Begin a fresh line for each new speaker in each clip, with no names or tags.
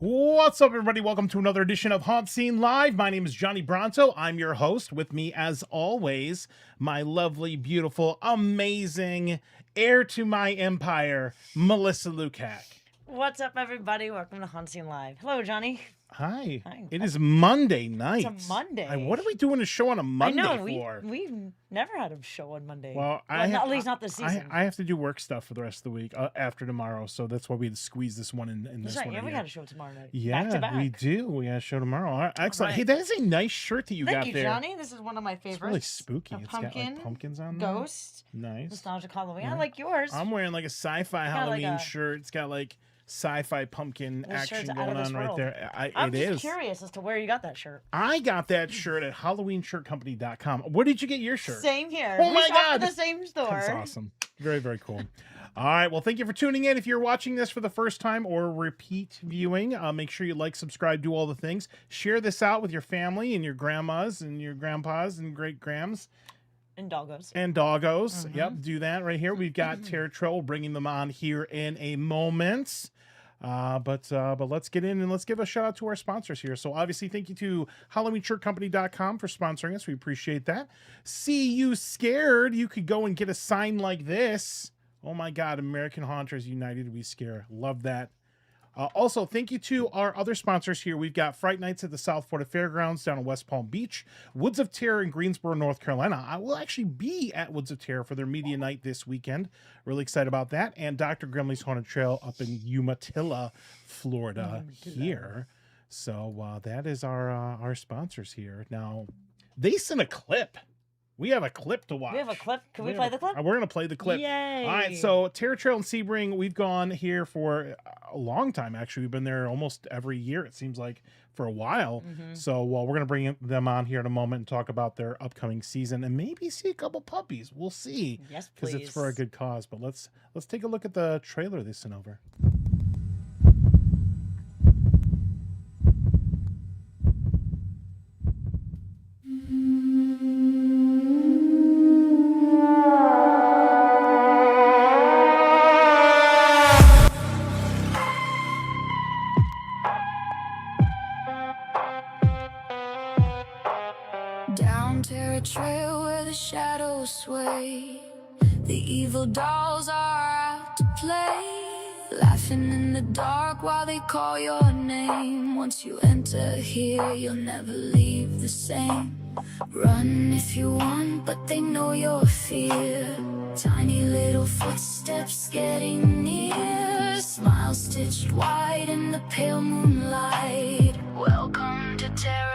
What's up, everybody? Welcome to another edition of HauntScene Live. My name is Johnny Bronto. I'm your host. With me, as always, my lovely, beautiful, amazing heir to my empire, Melissa Lukac.
What's up, everybody? Welcome to HauntScene Live. Hello, Johnny.
Hi.
Hi.
It is Monday night.
It's a Monday.
What are we doing a show on a Monday
I know,
for?
we've never had a show on Monday.
Well,
at least not this season.
I have to do work stuff for the rest of the week after tomorrow, so that's why we had to squeeze this one in this
That's right.
one.
Yeah, we got a show tomorrow night.
Yeah,
back to back.
we do. We got a show tomorrow. All right, excellent.
Right.
Hey, that is a nice shirt that you got
Thank
there.
you, Johnny. This is one of my favorites.
It's really spooky.
A
It's got
pumpkin,
like pumpkins on there.
Ghost.
Nice.
Nostalgic Halloween.
Yeah.
I like yours.
I'm wearing like a sci-fi
got like
Halloween
a-
shirt. It's got like sci-fi pumpkin
This
action
shirt's out
going
of this
on right
world.
there.
I'm
It
just
is.
curious as to where you got that shirt.
I got that shirt at HalloweenShirtCompany.com. Where did you get your shirt?
Same here.
Oh
we
my
shop
God.
at the same store.
That's awesome. Very, very cool. All right. Well, thank you for tuning in. If you're watching this for the first time or repeat viewing, make sure you like, subscribe, do all the things. Share this out with your family and your grandmas and your grandpas and great-grams.
And doggos.
And doggos.
Mhm.
Yep, do that right here. We've got Trail, bringing them on here in a moment. But let's get in and let's give a shout out to our sponsors here. So obviously, thank you to HalloweenShirtCompany.com for sponsoring us. We appreciate that. See You Scared. You could go and get a sign like this. Oh my God, American Haunters United We Scare. Love that. Also, thank you to our other sponsors here. We've got Fright Nights at the South Florida Fairgrounds down in West Palm Beach, Woods of Terror in Greensboro, North Carolina. I will actually be at Woods of Terror for their media night this weekend. Really excited about that. And Dr. Grimley's Haunted Trail up in Umatilla, Florida here. So that is our sponsors here. Now, they sent a clip. We have a clip to watch.
We have a clip. Can we play the clip?
We're going to play the clip.
Yay.
All right, so Trail Sebring, we've gone here for a long time, actually. We've been there almost every year, it seems like, for a while.
Mhm.
So we're going to bring them on here in a moment and talk about their upcoming season and maybe see a couple puppies. We'll see.
Yes,
Because
please.
it's for a good cause. But let's take a look at the trailer they sent over.
Down Terra Trail where the shadows sway, the evil dolls are out to play, laughing in the dark while they call your name. Once you enter here, you'll never leave the same. Run if you want, but they know your fear. Tiny little footsteps getting near, smiles stitched wide in the pale moonlight. Welcome to Terra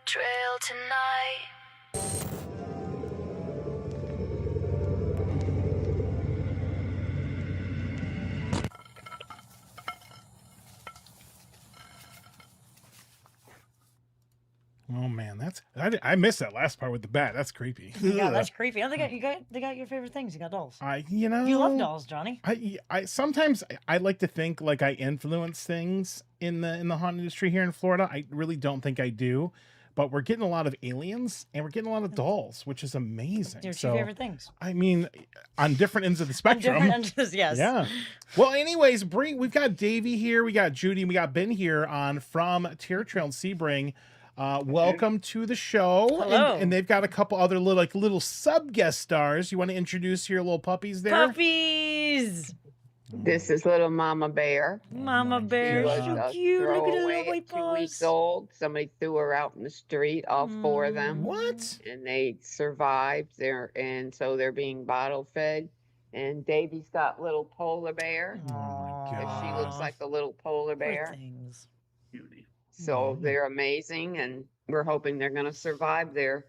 Trail tonight.
Oh, man, I missed that last part with the bat. That's creepy.
Yeah, that's creepy. Oh, they got your favorite things. You got dolls.
You know,
You love dolls, Johnny.
I sometimes I like to think like I influence things in the haunt industry here in Florida. I really don't think I do, but we're getting a lot of aliens and we're getting a lot of dolls, which is amazing.
Your two
So,
favorite things.
I mean, on different ends of the
On
spectrum.
different ends, yes.
Yeah. Well, anyways, we've got Davey here, we got Judy, and we got Ben here on from Trail Sebring. Welcome to the show.
Hello.
And they've got a couple other little sub guest stars. You want to introduce your little puppies there?
Puppies.
This is little Mama Bear.
Mama Bear,
God.
She
so
was
cute. Look at her
throwaway
little white
at 2 weeks
paws.
old. Somebody threw her out in the street, all four of them,
What?
and they survived. So they're being bottle fed. And Davey's got little polar bear.
Oh my
And
God.
she looks like a little polar
Poor
bear.
things.
So
Mhm.
they're amazing, and we're hoping they're going to survive their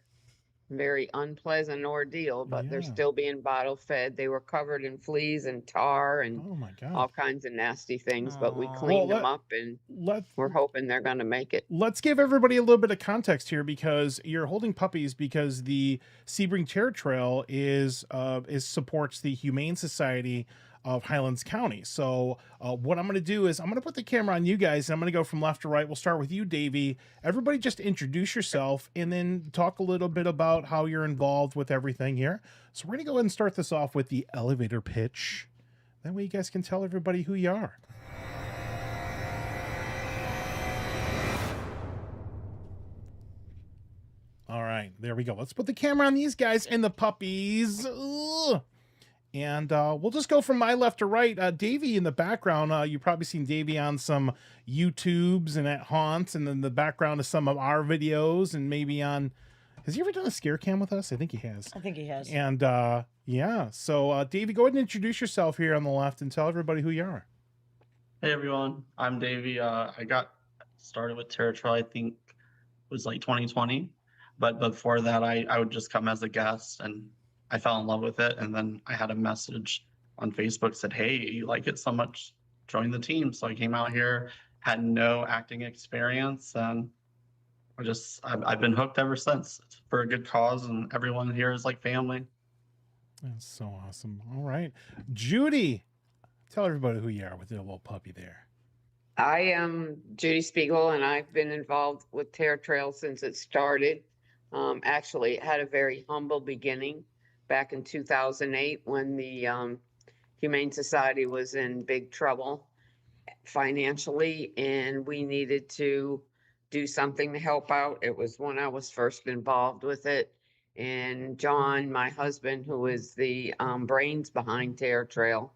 very unpleasant ordeal. But they're
Yeah.
still being bottle fed. They were covered in fleas and tar and
Oh my God.
all kinds of nasty things, but we
Aw.
cleaned
Well,
them up, and
Let's
we're hoping they're going to make it.
let's give everybody a little bit of context here, because you're holding puppies because the Sebring Terror Trail is supports the Humane Society of Highlands County. So what I'm going to do is I'm going to put the camera on you guys, and I'm going to go from left to right. We'll start with you, Davey. Everybody just introduce yourself and then talk a little bit about how you're involved with everything here. So we're going to go ahead and start this off with the elevator pitch. That way you guys can tell everybody who you are. There we go. Let's put the camera on these guys and the puppies. Ugh. And we'll just go from my left to right. Davey in the background, you've probably seen Davey on some YouTubes and at haunts, and then the background is some of our videos, and maybe on, has he ever done a scare cam with us? I think he has.
I think he has.
And yeah, so Davey, go ahead and introduce yourself here on the left and tell everybody who you are.
Hey everyone, I'm Davey. I got started with Terror Trail, I think it was like 2020, but before that I would just come as a guest, and I fell in love with it. And then I had a message on Facebook said, hey, you like it so much, join the team. So I came out here, had no acting experience, and I've been hooked ever since. It's for a good cause, and everyone here is like family.
That's so awesome. All right, Judy, tell everybody who you are with your little puppy there.
I am Judy Spiegel, and I've been involved with Terror Trail since it started. Actually, it had a very humble beginning back in 2008 when the Humane Society was in big trouble financially, and we needed to do something to help out. It was when I was first involved with it. And John, my husband, who is the brains behind Terror Trail,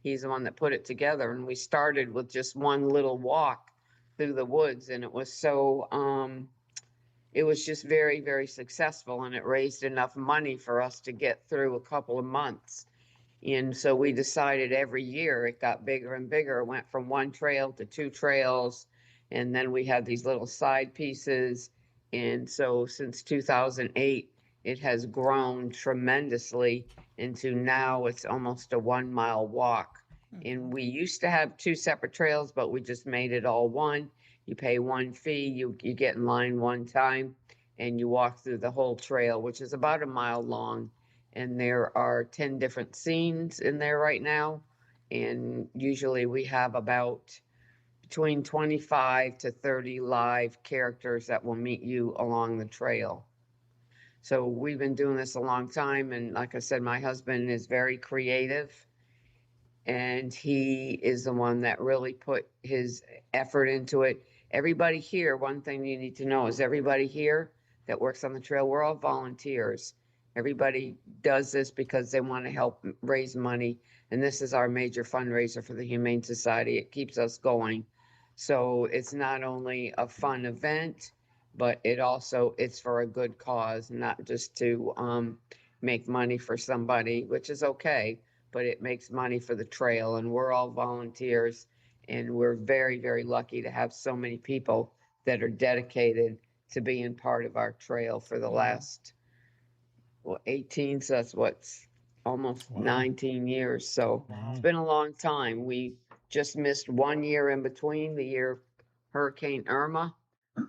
he's the one that put it together. And we started with just one little walk through the woods, and it was so it was just very, very successful, and it raised enough money for us to get through a couple of months. And so we decided every year it got bigger and bigger. It went from one trail to two trails, and then we had these little side pieces. And so since 2008, it has grown tremendously into now it's almost a 1 mile walk. And we used to have two separate trails, but we just made it all one. You pay one fee, you get in line one time, and you walk through the whole trail, which is about a mile long. And there are 10 different scenes in there right now. And usually we have about between 25 to 30 live characters that will meet you along the trail. So we've been doing this a long time. And like I said, my husband is very creative, and he is the one that really put his effort into it. Everybody here, one thing you need to know is everybody here that works on the trail, we're all volunteers. Everybody does this because they want to help raise money. And this is our major fundraiser for the Humane Society. It keeps us going. So it's not only a fun event, but it's for a good cause, not just to make money for somebody, which is okay, but it makes money for the trail. And we're all volunteers, and we're very, very lucky to have so many people that are dedicated to being part of our trail for the last 18, so that's what's almost 19 years. So it's been a long time. We just missed 1 year in between, the year Hurricane Irma,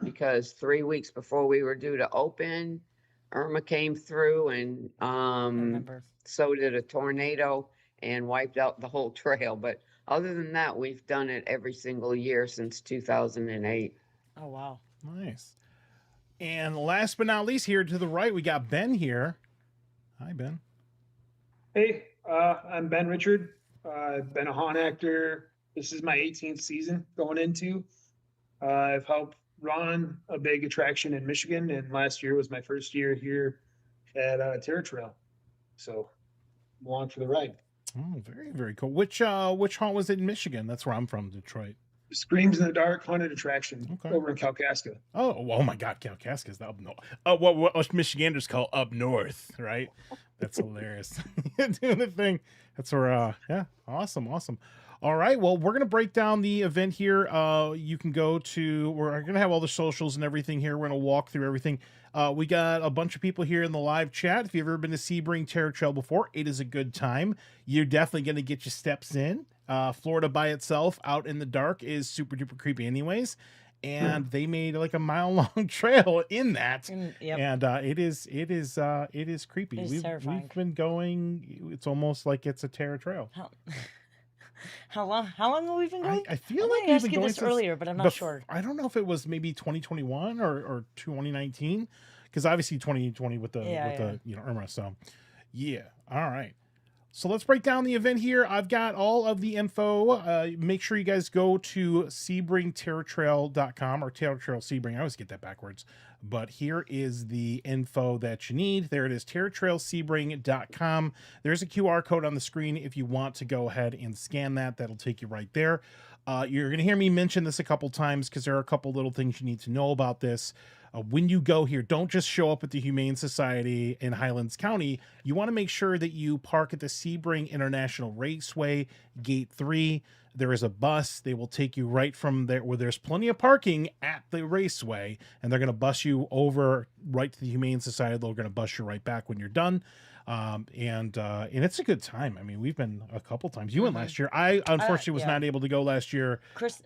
because 3 weeks before we were due to open, Irma came through, and so did a tornado and wiped out the whole trail. But other than that, we've done it every single year since 2008.
Oh, wow.
Nice. And last but not least, here to the right, we got Ben here. Hi, Ben.
Hey, I'm Ben Richard. I've been a haunt actor. This is my 18th season going into. I've helped run a big attraction in Michigan, and last year was my first year here at Terror Trail. So I'm along for the ride.
Oh, very, very cool. Which haunt was it in Michigan? That's where I'm from, Detroit.
Screams in the Dark haunted attraction over in Kalkaska.
Oh my God, Kalkaska's up north. What us Michiganders call up north, right? That's hilarious. Doing the thing. That's where, yeah, awesome. All right, well, we're gonna break down the event here. You can go to. We're gonna have all the socials and everything here. We're gonna walk through everything. We got a bunch of people here in the live chat. If you've ever been to Sebring Terror Trail before, it is a good time. You're definitely gonna get your steps in. Florida by itself out in the dark is super duper creepy anyways, and they made like a mile-long trail in that. And it is creepy.
It is terrifying.
We've been going, it's almost like it's a terror trail.
How long have we been going?
I feel
like
we've been going
this earlier, but I'm not sure.
I don't know if it was maybe 2021 or 2019, because obviously 2020 with the Irma. So yeah, all right. So let's break down the event here. I've got all of the info. Make sure you guys go to SebringTerrorTrail.com or Terror Trail Sebring. I always get that backwards. But here is the info that you need. There it is, trailsebring.com. There's a QR code on the screen if you want to go ahead and scan that. That'll take you right there. You're going to hear me mention this a couple times because there are a couple little things you need to know about this. When you go here, don't just show up at the Humane Society in Highlands County. You want to make sure that you park at the Sebring International Raceway, Gate 3. There is a bus. They will take you right from there where there's plenty of parking at the raceway, and they're going to bus you over right to the Humane Society. They're going to bus you right back when you're done. And it's a good time. I mean, we've been a couple times. You went last year. I unfortunately was not able to go last year.
Kristen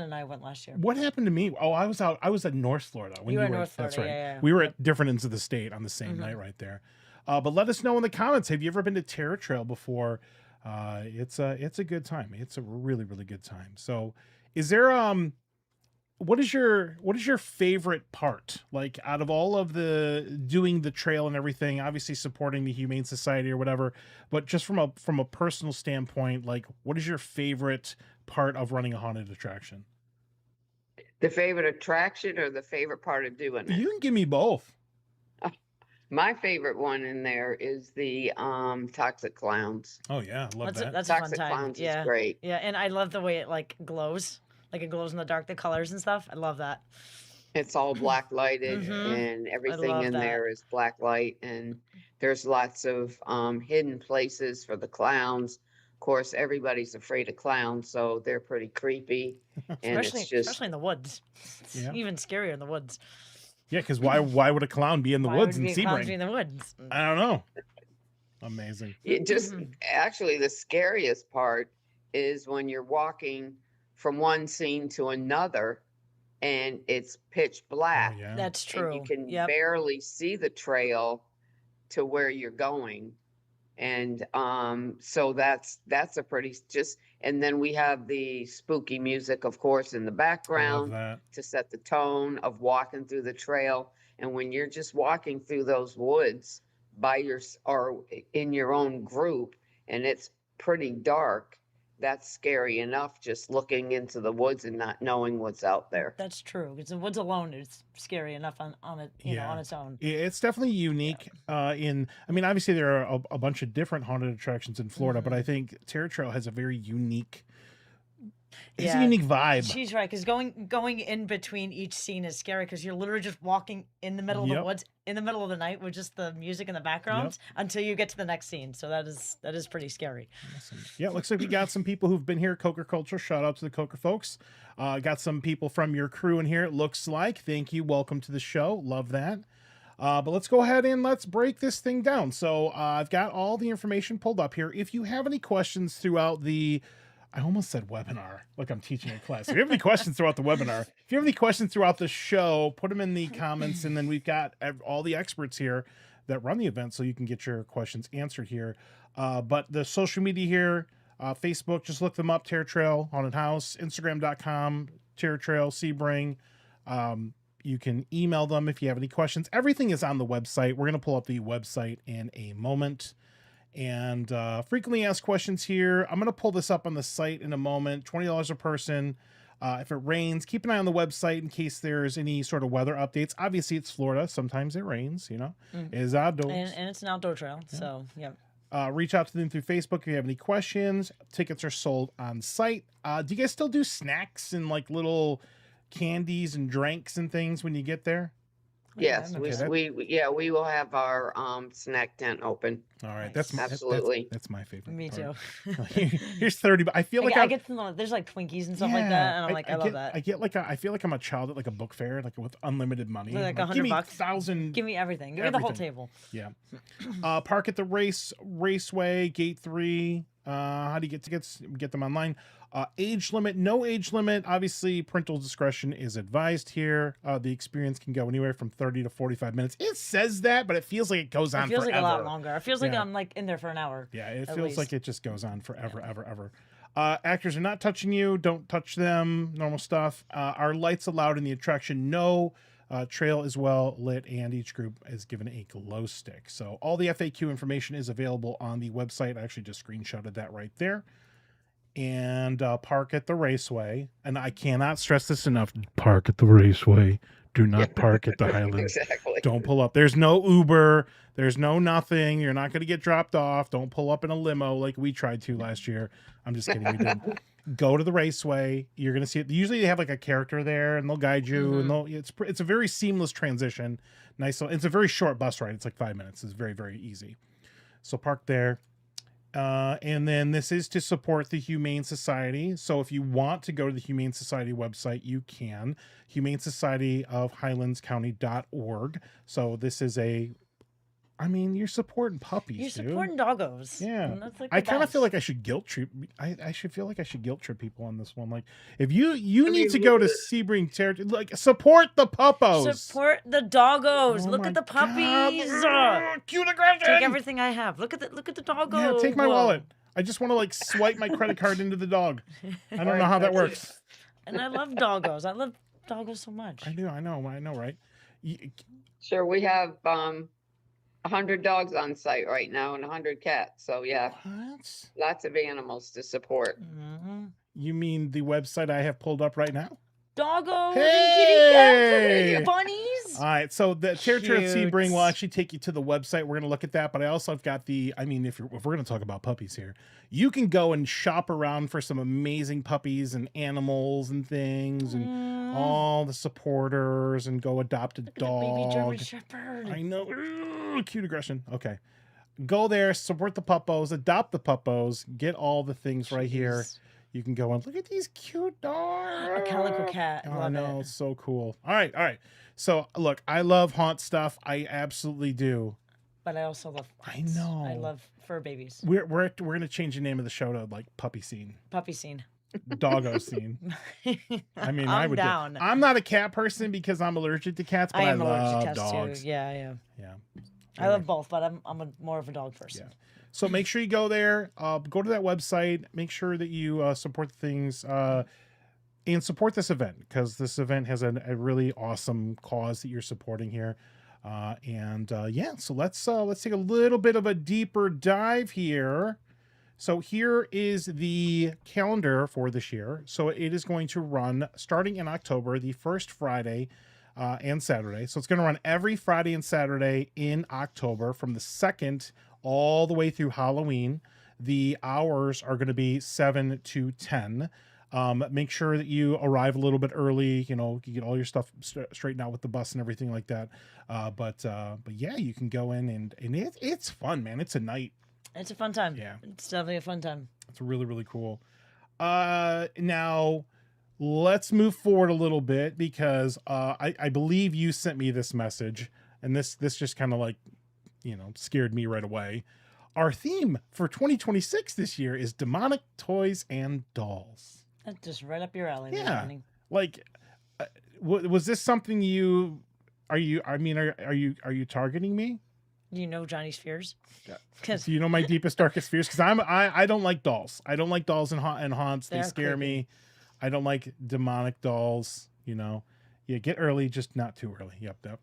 and I went last year.
What happened to me? Oh, I was out. I was at North Florida. When
You were in
were
North Florida,
That's right.
yeah.
We were at different ends of the state on the same night right there. But let us know in the comments. Have you ever been to Terror Trail before? It's a good time. It's a really, really good time. So is there what is your favorite part, like, out of all of the doing the trail and everything, obviously supporting the Humane Society or whatever, but just from a personal standpoint, like, what is your favorite part of running a haunted attraction?
The favorite attraction or the favorite part of doing it?
You can give me both.
My favorite one in there is the toxic clowns.
Oh yeah, love that.
That's a fun
Toxic
time.
clowns
Yeah,
is great.
yeah, and I love the way it like glows, like it glows in the dark, the colors and stuff. I love that.
It's all black lighted
Mhm.
and everything
love
in
that.
there is black light, and there's lots of hidden places for the clowns. Of course, everybody's afraid of clowns, so they're pretty creepy. And
Especially in the woods. It's
Yeah.
even scarier in the woods.
Yeah, because why would a clown be in the
Why
woods
would
in
be a clown be
Sebring?
in the woods?
I don't know. Amazing.
It just
Mhm.
actually the scariest part is when you're walking from one scene to another and it's pitch
Oh
black
yeah.
That's
and
true.
you can
Yep.
barely see the trail to where you're going. And so that's a pretty just, and then we have the spooky music, of course, in the
I love
background
that.
to set the tone of walking through the trail. And when you're just walking through those woods by or in your own group and it's pretty dark, that's scary enough just looking into the woods and not knowing what's out there.
That's true. Because the woods alone is scary enough on it, you know,
Yeah.
on its own.
It's definitely unique. I mean, obviously there are a bunch of different haunted attractions in Florida, but I think Terror Trail has a very unique. It's a
Yeah.
unique vibe.
She's right, because going in between each scene is scary because you're literally just walking in the middle of the
Yep.
woods in the middle of the night with just the music in the background until you get to the next scene. So that is pretty scary.
Awesome. Yeah, it looks like we got some people who've been here. Coker Culture, shout out to the Coker folks. Got some people from your crew in here, it looks like. Thank you. Welcome to the show. Love that. But let's go ahead and let's break this thing down. So I've got all the information pulled up here. If you have any questions throughout I almost said webinar, like I'm teaching a class. If you have any questions throughout the webinar, if you have any questions throughout the show, put them in the comments, and then we've got all the experts here that run the event, so you can get your questions answered here. But the social media here, Facebook, just look them up, Terror Trail Haunted House, Instagram.com, Terror Trail Sebring. You can email them if you have any questions. Everything is on the website. We're going to pull up the website in a moment. And frequently asked questions here. I'm going to pull this up on the site in a moment. $20 a person. If it rains, keep an eye on the website in case there's any sort of weather updates. Obviously, it's Florida. Sometimes it rains, you know. It is outdoors.
And it's an outdoor trail. So, yeah.
Reach out to them through Facebook if you have any questions. Tickets are sold on site. Do you guys still do snacks and like little candies and drinks and things when you get there?
Yes,
Okay,
we will have our snack tent open.
All right,
Nice.
Absolutely.
That's my favorite.
Me too.
part. Here's 30. But I feel like
I get some, there's like Twinkies and stuff like that, and I'm like, I love that.
I get like I feel like I'm a child at like a book fair, like with unlimited money.
Like
Give
$100
me
bucks.
1,000.
Give me everything. Give me the whole
Everything.
table.
Yeah. Park at the raceway, gate 3. How do you get tickets? Get them online. Age limit, no age limit. Obviously, parental discretion is advised here. The experience can go anywhere from 30 to 45 minutes. It says that, but it feels like it goes on
It feels
forever.
like a lot longer. It feels like
Yeah.
I'm like in there for an hour.
Yeah, it
at
feels like
least.
it just goes on forever, ever. Actors are not touching you. Don't touch them. Normal stuff. Are lights allowed in the attraction? No. Trail is well lit, and each group is given a glow stick. So all the FAQ information is available on the website. I actually just screenshotted that right there. And park at the raceway. And I cannot stress this enough. Park at the raceway. Do not park at the Highlands.
Exactly.
Don't pull up. There's no Uber. There's no nothing. You're not going to get dropped off. Don't pull up in a limo like we tried to last year. I'm just kidding. We did. Go to the raceway. You're going to see it. Usually they have like a character there and they'll guide you and it's a very seamless transition. Nice. It's a very short bus ride. It's like 5 minutes. It's very, very easy. So park there. And then this is to support the Humane Society. So if you want to go to the Humane Society website, you can. Humane Society of HighlandsCounty.org. So this is you're supporting puppies.
You're
dude.
supporting doggos.
Yeah.
And that's like
I
the
kind of
best.
feel like I should guilt trip. I should feel like I should guilt trip people on this one. Like, if you need to go to Sebring territory, like support the puppos.
Support the doggos.
Oh
Look
my
at the puppies.
God. Cute aggression.
Take everything I have. Look at the doggo.
Yeah, take my
Whoa.
wallet. I just want to like swipe my credit card into the dog. I don't know how that works.
And I love doggos. I love doggos so much.
I know, right?
Sure, we have 100 dogs on site right now and 100 cats. So yeah,
What?
lots of animals to support.
You mean the website I have pulled up right now?
Doggos
Hey!
and kitty cats and bunnies.
All right, so the territory of
Cute.
Sebring will actually take you to the website. We're going to look at that, but I also have got if we're going to talk about puppies here, you can go and shop around for some amazing puppies and animals and things and all the supporters and go adopt a
Look at
dog.
the baby German Shepherd.
I know. Ooh, cute aggression. Okay. Go there, support the puppos, adopt the puppos, get all the things right here.
Jeez.
You can go and look at these cute dogs.
A calico cat.
Oh, I
Love
know,
it.
it's so cool. All right. So look, I love haunt stuff. I absolutely do.
But I also love
I
pets.
know.
I love fur babies.
We're gonna change the name of the show to like puppy scene,
Puppy scene.
doggo scene. I mean,
I'm
I would.
down.
I'm not a cat person because I'm allergic to cats, but I,
am allergic
love
to cats
dogs.
too. Yeah, I am.
Yeah.
I love both, but I'm more of a dog person.
Yeah. So make sure you go there, go to that website, make sure that you support the things, and support this event because this event has a really awesome cause that you're supporting here. So let's take a little bit of a deeper dive here. So here is the calendar for this year. So it is going to run starting in October, the first Friday and Saturday. So it's going to run every Friday and Saturday in October from the 2nd all the way through Halloween. The hours are going to be 7 to 10. Make sure that you arrive a little bit early. You get all your stuff straightened out with the bus and everything like that. But yeah, you can go in and it's fun, man. It's a night.
It's a fun time.
Yeah.
It's definitely a fun time.
It's really, really cool. Now let's move forward a little bit because I believe you sent me this message and this just kind of like, scared me right away. Our theme for 2026 this year is demonic toys and dolls.
That's just right up your alley. there,
Yeah.
honey.
Like, was this something are you targeting me?
Do you know Johnny's fears?
Yeah.
Because
Do you know my deepest, darkest fears? Because I don't like dolls. I don't like dolls and haunts. They
They're
scare me. I don't like demonic dolls. Yeah, get early, just not too early. Yep.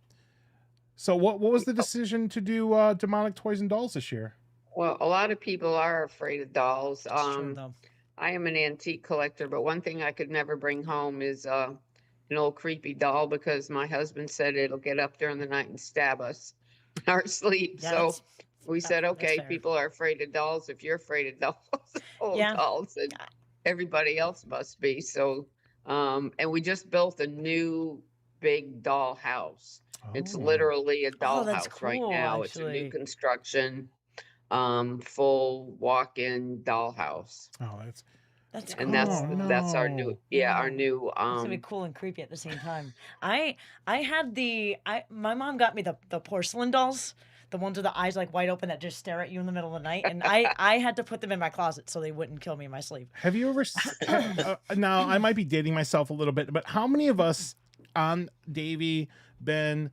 So what was the decision to do demonic toys and dolls this year?
Well, a lot of people are afraid of dolls.
it's true, though.
I am an antique collector, but one thing I could never bring home is an old creepy doll because my husband said it'll get up during the night and stab us in our sleep.
Yeah,
So
that's-
we said,
that's
okay,
fair.
people are afraid of dolls. If you're afraid of dolls, old
Yeah.
dolls, and everybody else must be. So, and we just built a new big doll house. It's
Oh.
literally a
that's
dollhouse right
cool,
now. It's a
actually.
new construction, full walk-in dollhouse.
Oh,
That's
And
cool.
that's our new, our new,
It's gonna be cool and creepy at the same time. I had my mom got me the porcelain dolls, the ones with the eyes like wide open that just stare at you in the middle of the night, and I had to put them in my closet so they wouldn't kill me in my sleep.
Have you ever? Now I might be dating myself a little bit, but how many of us on Davey, Ben,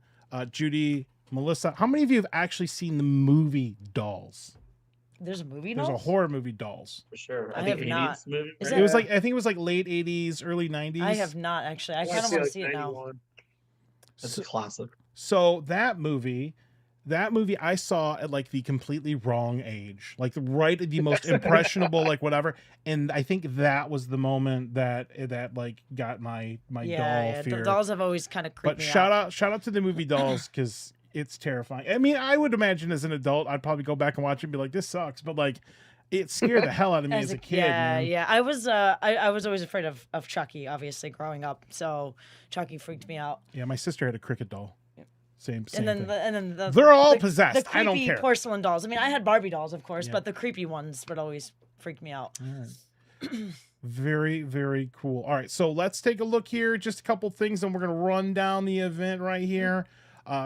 Judy, Melissa? How many of you have actually seen the movie Dolls?
There's a movie.
There's a
Dolls?
horror movie Dolls.
For sure.
I
think
have not.
80s movie,
Is
right?
It was like I think it was like late '80s, early '90s.
I have not actually. I
I
kind of
see
want to
like
see it now.
91.
It's a classic.
So that movie, that movie I saw at like the completely wrong age, like right at the most impressionable, like whatever. And I think that was the moment that like got my doll
The
fear.
dolls have always kind of creeped
But
me
shout
out.
out to the movie Dolls, because it's terrifying. I mean, I would imagine as an adult, I'd probably go back and watch it and be like, this sucks. But like, it scared the hell out of me as a kid.
Yeah,
Man.
yeah. I was always afraid of Chucky, obviously, growing up. So Chucky freaked me out.
Yeah, my sister had a cricket doll. Same
And then
thing.
the
They're all
the
possessed. I don't
creepy
care.
porcelain dolls. I mean, I had Barbie dolls, of course,
Yeah.
but the creepy ones would always freak me out.
Very, very cool. All right, so let's take a look here. Just a couple things, and we're gonna run down the event right here.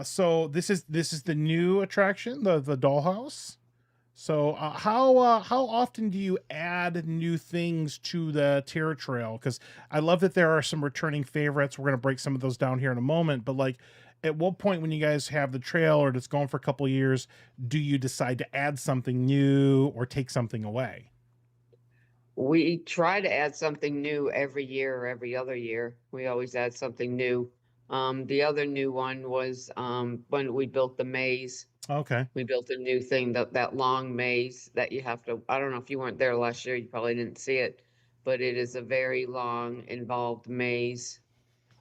So this is the new attraction, the Dollhouse. So how often do you add new things to the Terror Trail? Because I love that there are some returning favorites. We're gonna break some of those down here in a moment. But like, at what point when you guys have the trail or it's going for a couple years, do you decide to add something new or take something away?
We try to add something new every year or every other year. We always add something new. The other new one was when we built the maze.
Okay.
We built a new thing, that long maze that you have to, I don't know if you weren't there last year, you probably didn't see it, but it is a very long, involved maze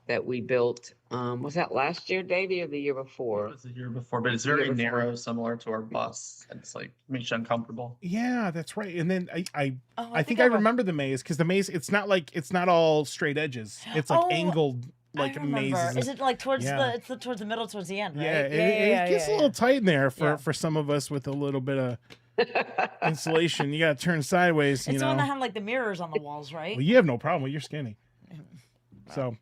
that we built. Was that last year, Davey, or the year
It
before?
was the year before, but it's
The year
very
before.
narrow, similar to our bus. It's like makes you uncomfortable.
Yeah, that's right. And then I
Oh,
think I remember the maze, because the maze, it's not all straight edges. It's like
Oh,
angled like
I remember.
mazes.
Is it like towards
Yeah.
towards the middle, towards the end, right?
Yeah, it gets a little tight in there
Yeah.
for some of us with a little bit of insulation. You got to turn sideways,
It's
you
the one
know.
that had like the mirrors on the walls, right?
Well, you have no problem with, you're skinny. So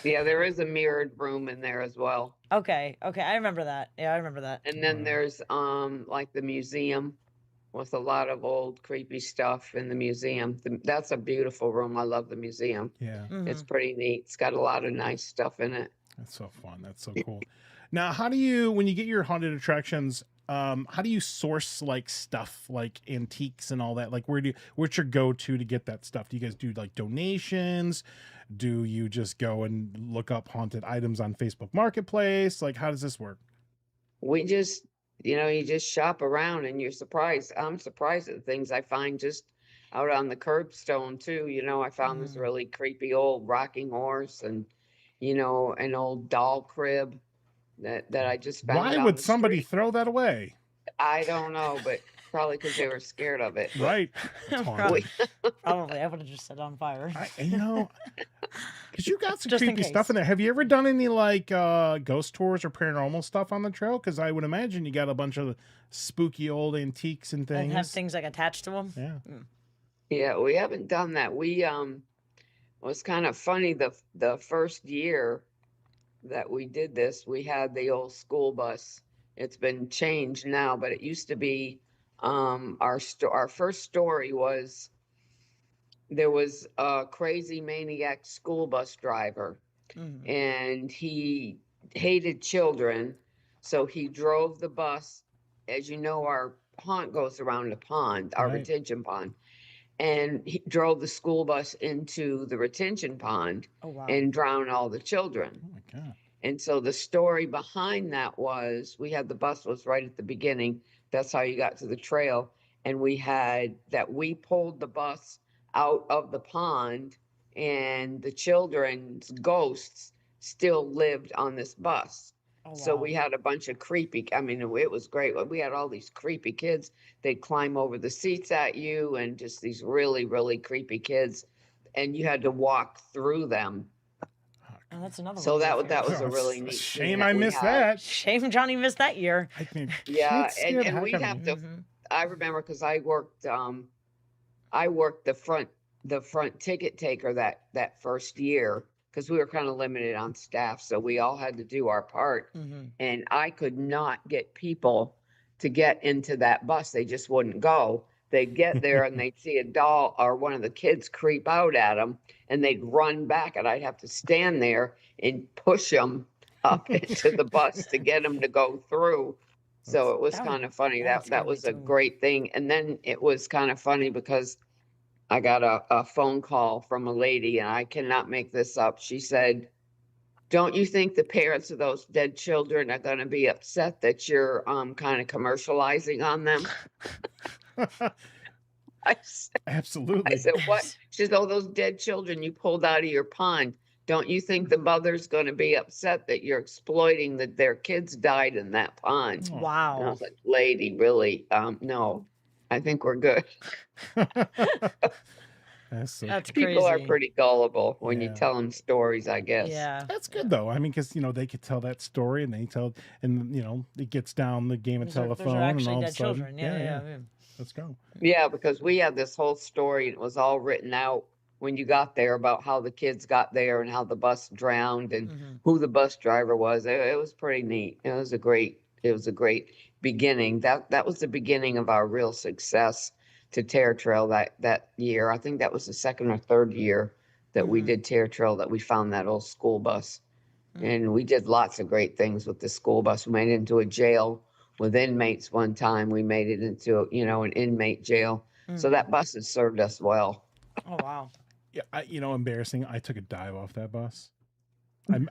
Yeah, there is a mirrored room in there as well.
Okay, I remember that. Yeah, I remember that.
And then there's like the museum with a lot of old creepy stuff in the museum. That's a beautiful room. I love the museum.
yeah,
It's pretty neat. It's got a lot of nice stuff in it.
that's so fun. That's so cool. Now, how do you, when you get your haunted attractions, how do you source like stuff like antiques and all that? Like, where's your go-to to get that stuff? Do you guys do like donations? Do you just go and look up haunted items on Facebook Marketplace? Like, how does this work?
We just, you just shop around and you're surprised. I'm surprised at the things I find just out on the curbstone too. I found this really creepy old rocking horse and, an old doll crib that I just found.
Why
on
would
the
somebody
street.
throw that away?
I don't know, but probably because they were scared of it. but
Right. That's haunted.
Probably, I would have just set it on fire.
Because you got some
Just in
creepy stuff
case.
in there. Have you ever done any like ghost tours or paranormal stuff on the trail? Because I would imagine you got a bunch of spooky old antiques and
And
things.
have things like attached to them.
Yeah.
Yeah, we haven't done that. We was kind of funny the first year that we did this, we had the old school bus. It's been changed now, but it used to be our first story was there was a crazy maniac school bus driver and he hated children, so he drove the bus. As you know, our haunt goes around a pond, our
Right.
retention pond, and he drove the school bus into the retention pond
Oh wow.
and drowned all the children.
Oh my God.
And so the story behind that was we had the bus was right at the beginning. That's how you got to the trail. And we pulled the bus out of the pond and the children's ghosts still lived on this bus.
Oh,
So
wow.
we had a bunch of it was great. We had all these creepy kids. They'd climb over the seats at you and just these really, really creepy kids. And you had to walk through them.
Oh, that's another
So
one.
that
of
that
my
was a
Oh,
really
it's a
neat thing
shame
that
I
we
missed
had.
that.
Shame Johnny missed that year.
I mean,
Yeah,
kids scare the
and
heck
we
out of
have
me.
to. I remember because I worked the front ticket taker that first year because we were kind of limited on staff, so we all had to do our part. And I could not get people to get into that bus. They just wouldn't go. They'd get there and they'd see a doll or one of the kids creep out at them and they'd run back and I'd have to stand there and push them up into the bus to get them to go through. So it was
That
kind of funny. That
scared me
was a
too.
great thing. And then it was kind of funny because I got a phone call from a lady and I cannot make this up. She said, Don't you think the parents of those dead children are going to be upset that you're kind of commercializing on them? I said,
Absolutely.
what? She said, oh, those dead children you pulled out of your pond. Don't you think the mother's going to be upset that you're exploiting that their kids died in that pond?
Oh.
And I
Wow.
was like, lady, really? No, I think we're good.
That's so
That's
People are
crazy.
pretty gullible when you
Yeah.
tell them stories, I guess.
Yeah.
That's good though. I mean, because they could tell that story, and and it gets down the game of
Those are
telephone, and
actually
all of a
dead
sudden,
children. Yeah.
let's go.
Yeah, because we had this whole story and it was all written out when you got there about how the kids got there and how the bus drowned and
Mhm.
who the bus driver was. It was pretty neat. It was a great beginning. That was the beginning of our real success to Terror Trail that year. I think that was the second or third year that we
Mhm.
did Terror Trail, that we found that old school bus.
Mhm.
And we did lots of great things with the school bus. We made it into a jail with inmates one time. We made it into, an inmate jail. So
Mhm.
that bus has served us well.
Oh wow.
Yeah, embarrassing. I took a dive off that bus.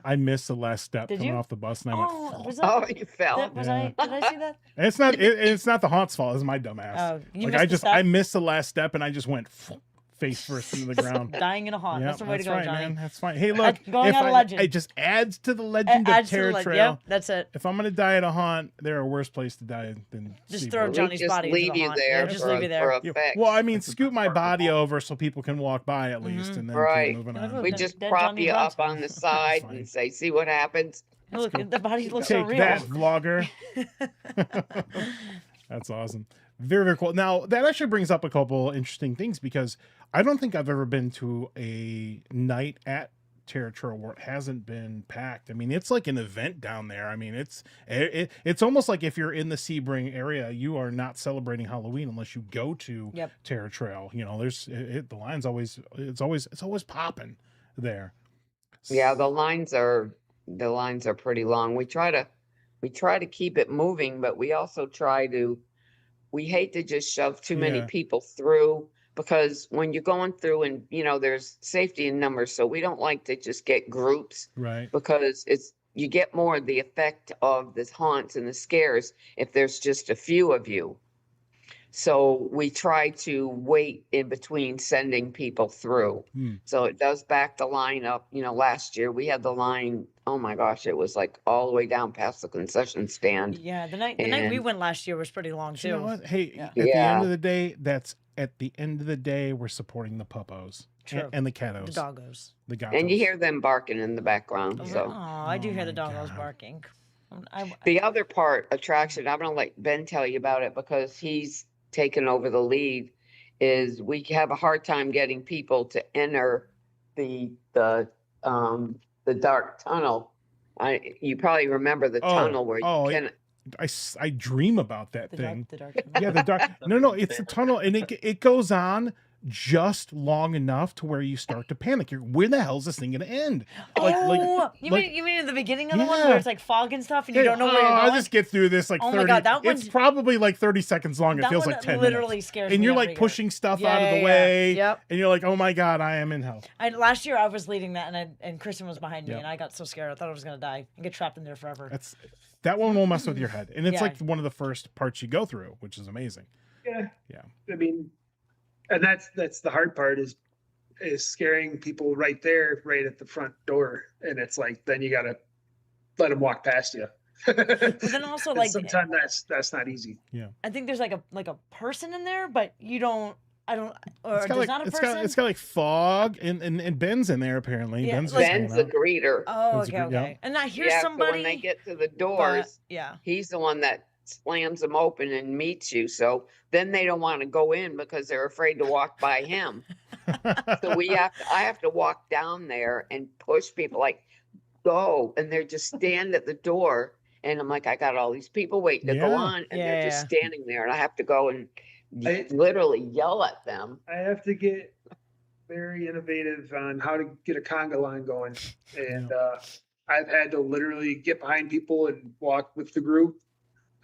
I missed the last step
Did
coming
you?
off the bus, and I
Oh,
went.
was that?
Oh, you fell.
Was
Yeah.
I? Did I see that?
And it's not the haunt's fault. It's my dumb ass.
Oh, you
Like
missed the
I
step?
missed the last step, and I just went face first into the ground.
Dying in a haunt.
Yeah,
That's the way to go,
right,
Johnny.
man. That's fine. Hey, look,
Going on a legend.
it just adds to the legend of
Adds to the
Terror
leg-
Trail.
Yep, that's it.
If I'm gonna die at a haunt, there are worse place to die than
Just
Sebring.
throw
We
Johnny's
just
body into
leave
the
you
haunt.
there
Yeah, just
for,
leave you there.
for
Yeah,
effect.
well, I mean,
That's a
scoot my
part of the
body
haunt.
over so people can walk by at least, and then
Right.
keep moving
Look
on.
at
We
Dead-
just
Dead
prop
Johnny
you up
Johnson.
on the side
Fine.
and say, see what happens.
Look, the body looks so
Take
real.
that, vlogger. That's awesome. Very, very cool. Now, that actually brings up a couple interesting things, because I don't think I've ever been to a night at Terror Trail where it hasn't been packed. I mean, it's like an event down there. I mean, it's almost like if you're in the Sebring area, you are not celebrating Halloween unless you go to
Yep.
Terror Trail. The line's always popping there.
Yeah, the lines are pretty long. We try to keep it moving, but we also we hate to just shove too many
Yeah.
people through, because when you're going through and there's safety in numbers, so we don't like to just get groups,
Right.
because you get more of the effect of the haunts and the scares if there's just a few of you. So we try to wait in between sending people through.
Hmm.
So it does back the line up. Last year we had the line, oh my gosh, it was like all the way down past the concession stand.
Yeah, the night we
And-
went last year was pretty long
You know
too.
what? Hey,
Yeah.
at the end
Yeah.
of the day, we're supporting the puppos
True.
and the kiddos,
The doggos.
the gatos.
And you hear them barking in the background.
Oh,
So
I do
Oh
hear the
my
doggos
God.
barking.
the other attraction, I'm gonna let Ben tell you about it because he's taken over the lead, is we have a hard time getting people to enter the dark tunnel. You probably remember the tunnel where you can.
I dream about that
the
thing.
dark.
Yeah, the dark. No, it's the tunnel, and it goes on just long enough to where you start to panic. Where the hell is this thing going to end?
You mean in the beginning of the one
Yeah.
where it's like fog and stuff, and you don't know where you're
I'll
going?
just get through this like
Oh
30.
my God, that
it's
one-
probably like 30 seconds long. It
That
feels
one
like 10
literally
minutes.
scares
And
me
you're
every
like
year.
pushing stuff out of
Yeah,
the
yeah,
way.
yep.
And you're like, oh my God, I am in hell.
Last year I was leading that, and Kristen was behind me,
Yep.
and I got so scared I thought I was gonna die and get trapped in there forever.
That one will mess with your head. And it's
Yeah.
like one of the first parts you go through, which is amazing.
Yeah.
Yeah.
I mean, and that's the hard part is scaring people right there, right at the front door. And it's like, then you got to let them walk past you.
But then also,
And
like,
sometimes that's not easy.
I think there's like a person in there, but you don't. I don't. Or
It's got
there's
like
not a
it's
person.
got like fog and Ben's in there apparently.
Yeah,
Ben's
like-
just hanging
Ben's the
out.
greeter.
Oh,
Ben's a
okay,
gr- yeah.
okay. And I hear
Yeah,
somebody.
so when they get to the
but-
doors,
yeah.
he's the one that slams them open and meets you. So then they don't want to go in because they're afraid to walk by him. So I have to walk down there and push people like, go. And they're just stand at the door. And I'm like, I got all these people waiting to go
Yeah.
on. And they're just
Yeah.
standing there. And I have to go and
I-
literally yell at them.
I have to get very innovative on how to get a conga line going. And I've had to literally get behind people and walk with the group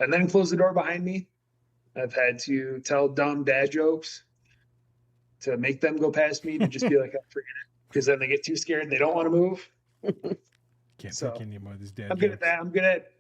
and then close the door behind me. I've had to tell dumb dad jokes to make them go past me, to just be like, oh, forget it. Because then they get too scared and they don't want to move.
Can't
So
take any more of these dad
I'm good at
jokes.
that. I'm good at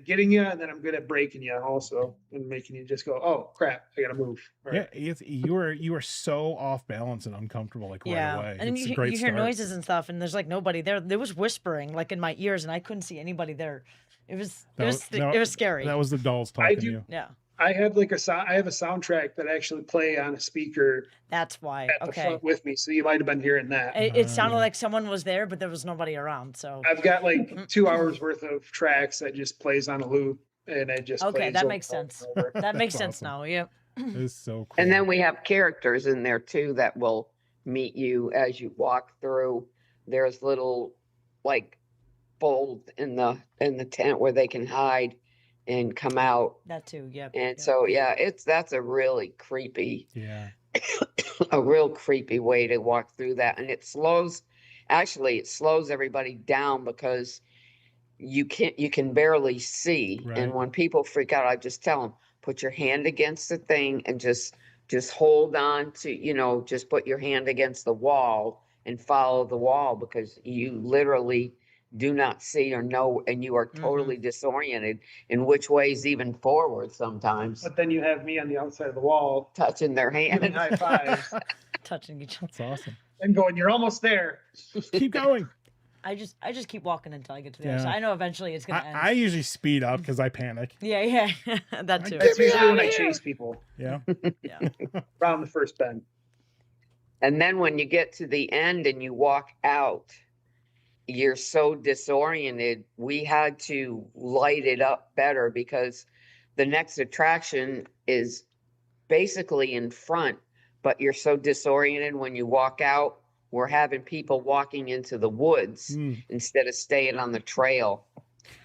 getting you, and then I'm good at breaking you also, and making you just go, "Oh crap, I gotta move." All
Yeah,
right.
you are so off balance and uncomfortable like right
Yeah,
away.
and
It's a
you,
great
you hear
start.
noises and stuff, and there's like nobody there. There was whispering like in my ears, and I couldn't see anybody there. It was it was scary.
That was the dolls
I
talking to
do.
you.
Yeah,
I have like I have a soundtrack that I actually play on a speaker
that's why.
at the
Okay,
front with me, so you might have been hearing that.
it sounded
Yeah.
like someone was there, but there was nobody around. So
I've got like 2 hours worth of tracks that just plays on a loop, and it just
okay,
plays
that
over
makes
and over
sense.
and over.
That makes
That's
sense
awesome.
now. Yeah.
It's so cool.
And then we have characters in there too that will meet you as you walk through. There's little like folds in the tent where they can hide and come out.
That too. Yep.
And
yep.
so yeah, that's a really creepy,
yeah.
a real creepy way to walk through that. And it slows everybody down because you can barely see.
Right.
And when people freak out, I just tell them, put your hand against the thing and just hold on to, just put your hand against the wall and follow the wall, because you literally do not see or know, and you are totally disoriented in which ways, even forward sometimes,
But then you have me on the outside of the wall
touching their
giving
hand.
high fives
Touching each other.
That's awesome.
and going, "You're almost there."
Keep going.
I just keep walking until I get to the
Yeah.
other side. I know eventually it's gonna end.
I usually speed up because I panic.
Yeah, that too.
That's
me
usually when
outta
I
here.
chase people
Yeah.
Yeah.
around the first bend.
And then when you get to the end and you walk out, you're so disoriented. We had to light it up better because the next attraction is basically in front, but you're so disoriented when you walk out. We're having people walking into the woods
Mm.
instead of staying on the trail.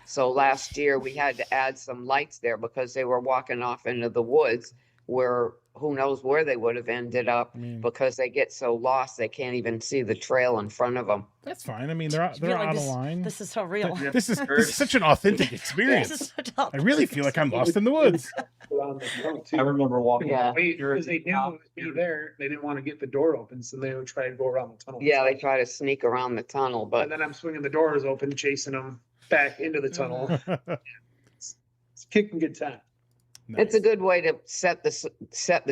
So last year we had to add some lights there because they were walking off into the woods where who knows where they would have ended up,
I mean,
because they get so lost they can't even see the trail in front of them.
that's fine. I mean, they're
I feel
out
like
of
this,
line.
This is so real.
This is such an authentic
This
experience.
is such
I really feel like I'm lost in the woods.
Around the tunnel, too.
I remember walking.
Yeah.
Wait, because they knew it was me there. They didn't want to get the door open, so they would try to go around the tunnel.
Yeah, they try to sneak around the tunnel, but
And then I'm swinging the doors open, chasing them back into the tunnel. It's kicking good time.
it's a good way to set the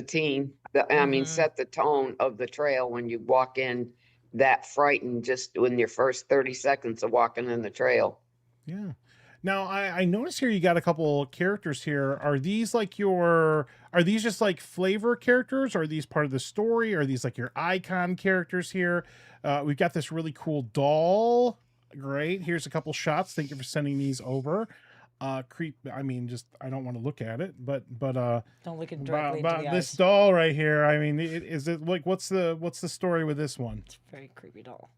team.
Mhm.
Set the tone of the trail when you walk in that frightened just in your first 30 seconds of walking in the trail.
Yeah. Now I notice here you got a couple characters here. Are these just like flavor characters? Or are these part of the story? Are these like your icon characters here? We've got this really cool doll. Great. Here's a couple shots. Thank you for sending these over. I don't want to look at it, but
Don't look it directly into
about
the
this
eyes.
doll right here. I mean, is it like what's the story with this one?
It's a very creepy doll.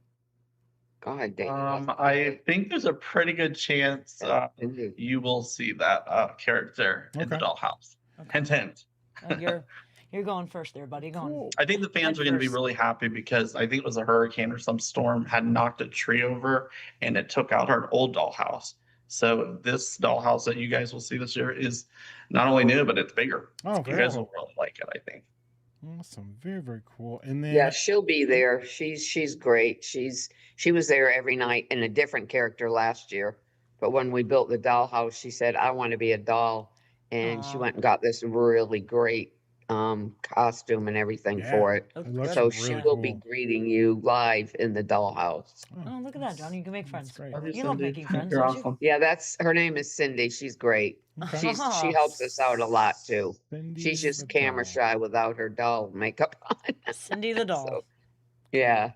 Go ahead, Dave.
I think there's a pretty good chance you will see that character in the
Okay.
dollhouse.
Okay.
Hint, hint.
You're going first there, buddy. Go on.
Cool.
I think the fans are going to be
first.
really happy because I think it was a hurricane or some storm had knocked a tree over and it took out our old dollhouse. So this dollhouse that you guys will see this year is not only new, but it's bigger.
Oh,
You
very
guys
cool.
will really like it, I think.
Awesome. Very, very cool. And then
Yeah, she'll be there. She's great. She was there every night in a different character last year. But when we built the dollhouse, she said, I want to be a doll. And she
Aw.
went and got this really great costume and everything
Yeah.
for it.
Look,
It looks
So
really
she
cool.
will be greeting you live in the dollhouse.
Oh, look at that, Johnny. You can make
That's
friends.
great.
You love making friends,
You're
don't you?
awesome.
Yeah, her name is Cindy. She's great.
Okay.
She helps us out a lot too.
Cindy
She's just
the
camera
doll.
shy without her doll makeup on.
Cindy the doll.
So, yeah.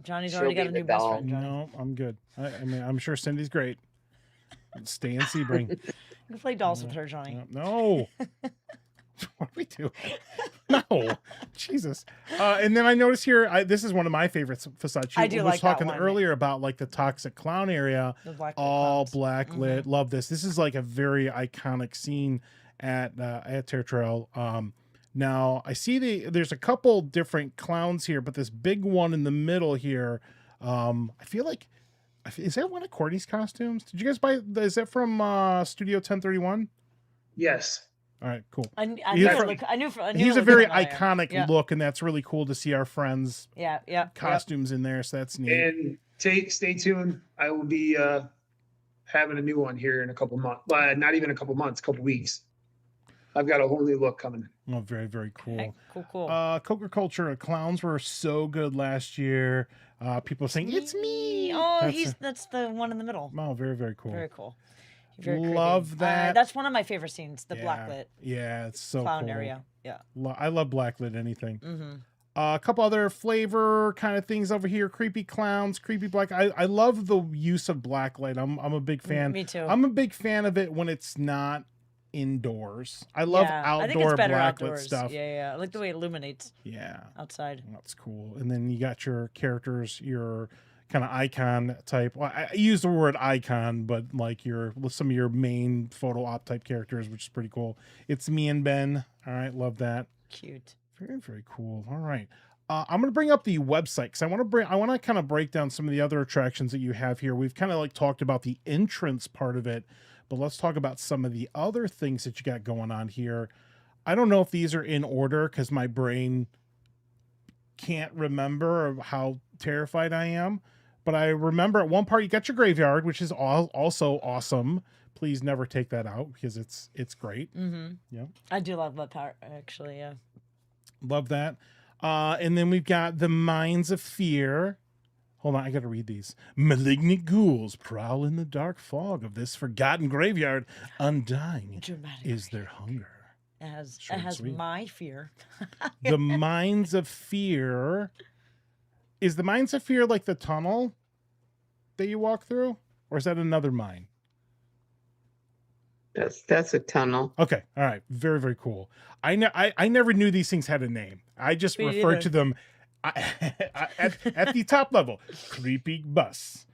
Johnny's
she'll
already
be
got a
the
new best
doll.
friend, Johnny.
No, I'm good. I mean, I'm sure Cindy's great. Stay in Sebring.
You can play dolls with her, Johnny.
No. What do we do? No, Jesus. And then I notice here, this is one of my favorites. Facade.
I do
was
like that
talking
one.
earlier about like the toxic clown area,
The black
all
clowns.
black lit. Love this. This is like a very iconic scene at Terra Trail. Now I see there's a couple different clowns here, but this big one in the middle here, I feel like. Is that one of Courtney's costumes? Did you guys buy? Is that from Studio 1031?
Yes.
All right, cool.
I
He's
knew
from-
it looked
He's a very
familiar.
iconic
Yeah.
look, and that's really cool to see our friends'
Yeah.
costumes in there. So that's neat.
And stay tuned. I will be having a new one here in a couple months. Not even a couple months, a couple weeks. I've got a whole new look coming.
Oh, very, very cool.
Okay, cool, cool.
Coca Culture clowns were so good last year. People saying it's me.
Oh, that's the one in the middle.
Oh, very, very cool.
Very cool. Very creepy.
Love that.
That's one of my favorite scenes, the
Yeah.
blacklit
Yeah, it's so
clown
cool.
area. Yeah.
I love blacklit anything.
Mm-hmm.
A couple other flavor kind of things over here. Creepy clowns, creepy black. I love the use of blacklight. I'm a big fan.
Me too.
I'm a big fan of it when it's not indoors. I love
I think
outdoor
it's better
blacklit
outdoors.
stuff.
Yeah. I like the way it illuminates
Yeah.
outside.
That's cool. And then you got your characters, your kind of icon type. Well, I use the word icon, but like some of your main photo op type characters, which is pretty cool. It's me and Ben. All right. Love that.
Cute.
Very, very cool. All right. I'm going to bring up the website because I want to kind of break down some of the other attractions that you have here. We've kind of like talked about the entrance part of it, but let's talk about some of the other things that you got going on here. I don't know if these are in order because my brain can't remember how terrified I am, but I remember at one part you got your graveyard, which is also awesome. Please never take that out because it's great.
Mm-hmm.
Yeah,
I do love that part, actually. Yeah.
Love that. And then we've got the Mines of Fear. Hold on, I got to read these. Malignant ghouls prowl in the dark fog of this forgotten graveyard. Undying
Dramatic.
is their hunger.
It has
Short and sweet.
my fear.
The Mines of Fear. Is the Mines of Fear like the tunnel that you walk through? Or is that another mine?
That's a tunnel.
Okay. All right. Very, very cool. I never knew these things had a name. I just
Me
referred
neither.
to them at the top level. Creepy bus,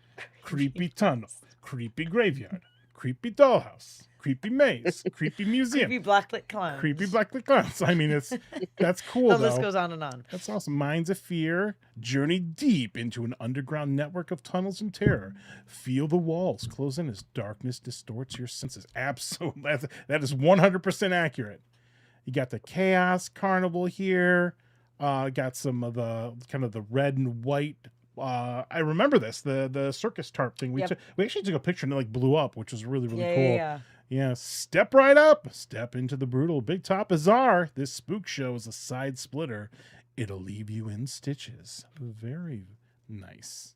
creepy tunnel, creepy graveyard, creepy dollhouse, creepy maze, creepy museum,
Creepy blacklit clowns.
creepy blacklit clowns. I mean, that's cool.
The
though.
list goes on and on.
That's awesome. Minds of Fear. Journey deep into an underground network of tunnels and terror. Feel the walls close in as darkness distorts your senses. Absolutely. That is 100% accurate. You got the Chaos Carnival here. Got some of the kind of the red and white. I remember this, the circus tarp thing. We actually took a picture and it like blew up, which was really, really cool. Yeah, step right up. Step into the brutal Big Top Bazaar. This spook show is a side splitter. It'll leave you in stitches. Very nice.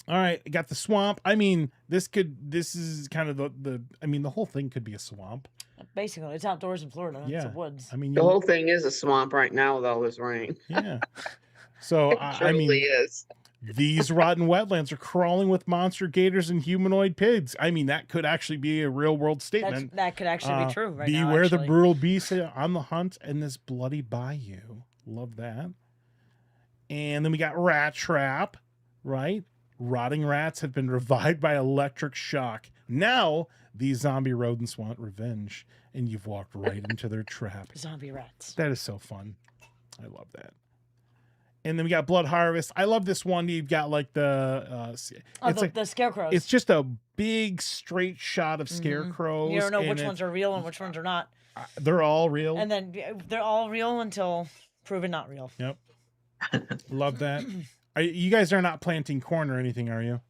All right, I got the swamp. I mean, this is kind of the whole thing could be a swamp.
Basically, it's outdoors in Florida.
Yeah.
It's the woods.
I mean,
The whole thing is a swamp right now with all this rain.
yeah. So
It
I
truly
mean,
is.
these rotten wetlands are crawling with monster gators and humanoid pigs. I mean, that could actually be a real world statement.
That could actually be true right now.
Beware the
actually.
brutal beasts on the hunt in this bloody bayou. Love that. And then we got Rat Trap, right? Rotting rats have been revived by electric shock. Now these zombie rodents want revenge, and you've walked right into their trap.
Zombie rats.
That is so fun. I love that. And then we got Blood Harvest. I love this one. You've got like the
The scarecrows.
it's just a big straight shot of scarecrows.
You don't know
and
which ones are real and which ones are not.
They're all real.
And then they're all real until proven not real.
Yep. Love that. You guys are not planting corn or anything, are you?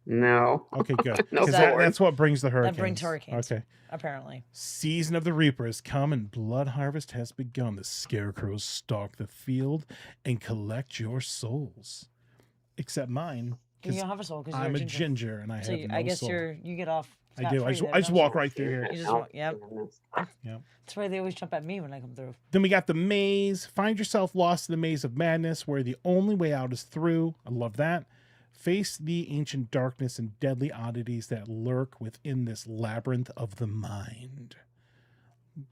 No.
Okay, good.
No
'Cause
corn.
that's what brings the hurricanes.
That brings hurricanes.
Okay.
Apparently.
Season of the Reaper has come and blood harvest has begun. The scarecrows stalk the field and collect your souls. Except mine.
You
'Cause
don't have a soul because
I'm
you're
a ginger and I
So
have no
I guess
soul.
you get off.
I do. I
scot-free
just
there,
walk
don't
right through here.
You just walk, yep. That's why they always jump at me when I come through.
Then we got the maze. Find yourself lost in the maze of madness where the only way out is through. I love that. Face the ancient darkness and deadly oddities that lurk within this labyrinth of the mind.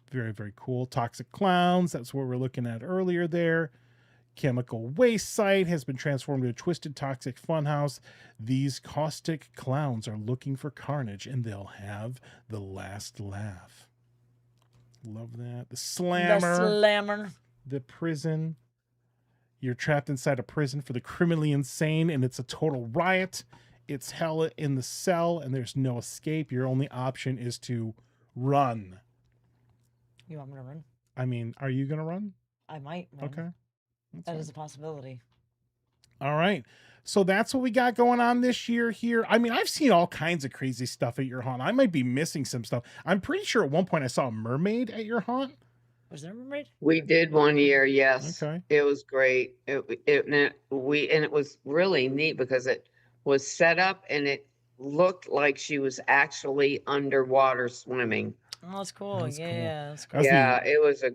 Very, very cool. Toxic clowns. That's what we're looking at earlier there. Chemical waste site has been transformed into a twisted toxic funhouse. These caustic clowns are looking for carnage and they'll have the last laugh. Love that. The slammer.
The slammer.
The prison. You're trapped inside a prison for the criminally insane and it's a total riot. It's hell in the cell and there's no escape. Your only option is to run.
You want me to run?
I mean, are you going to run?
I might run.
Okay. That's
That
fine.
is a possibility.
All right. So that's what we got going on this year here. I mean, I've seen all kinds of crazy stuff at your haunt. I might be missing some stuff. I'm pretty sure at one point I saw a mermaid at your haunt.
Was there a mermaid?
We did one year, yes.
Okay.
It was great. It was really neat because it was set up and it looked like she was actually underwater swimming.
Oh, that's cool.
That's cool.
Yeah, that's cool.
That's
Yeah, it was a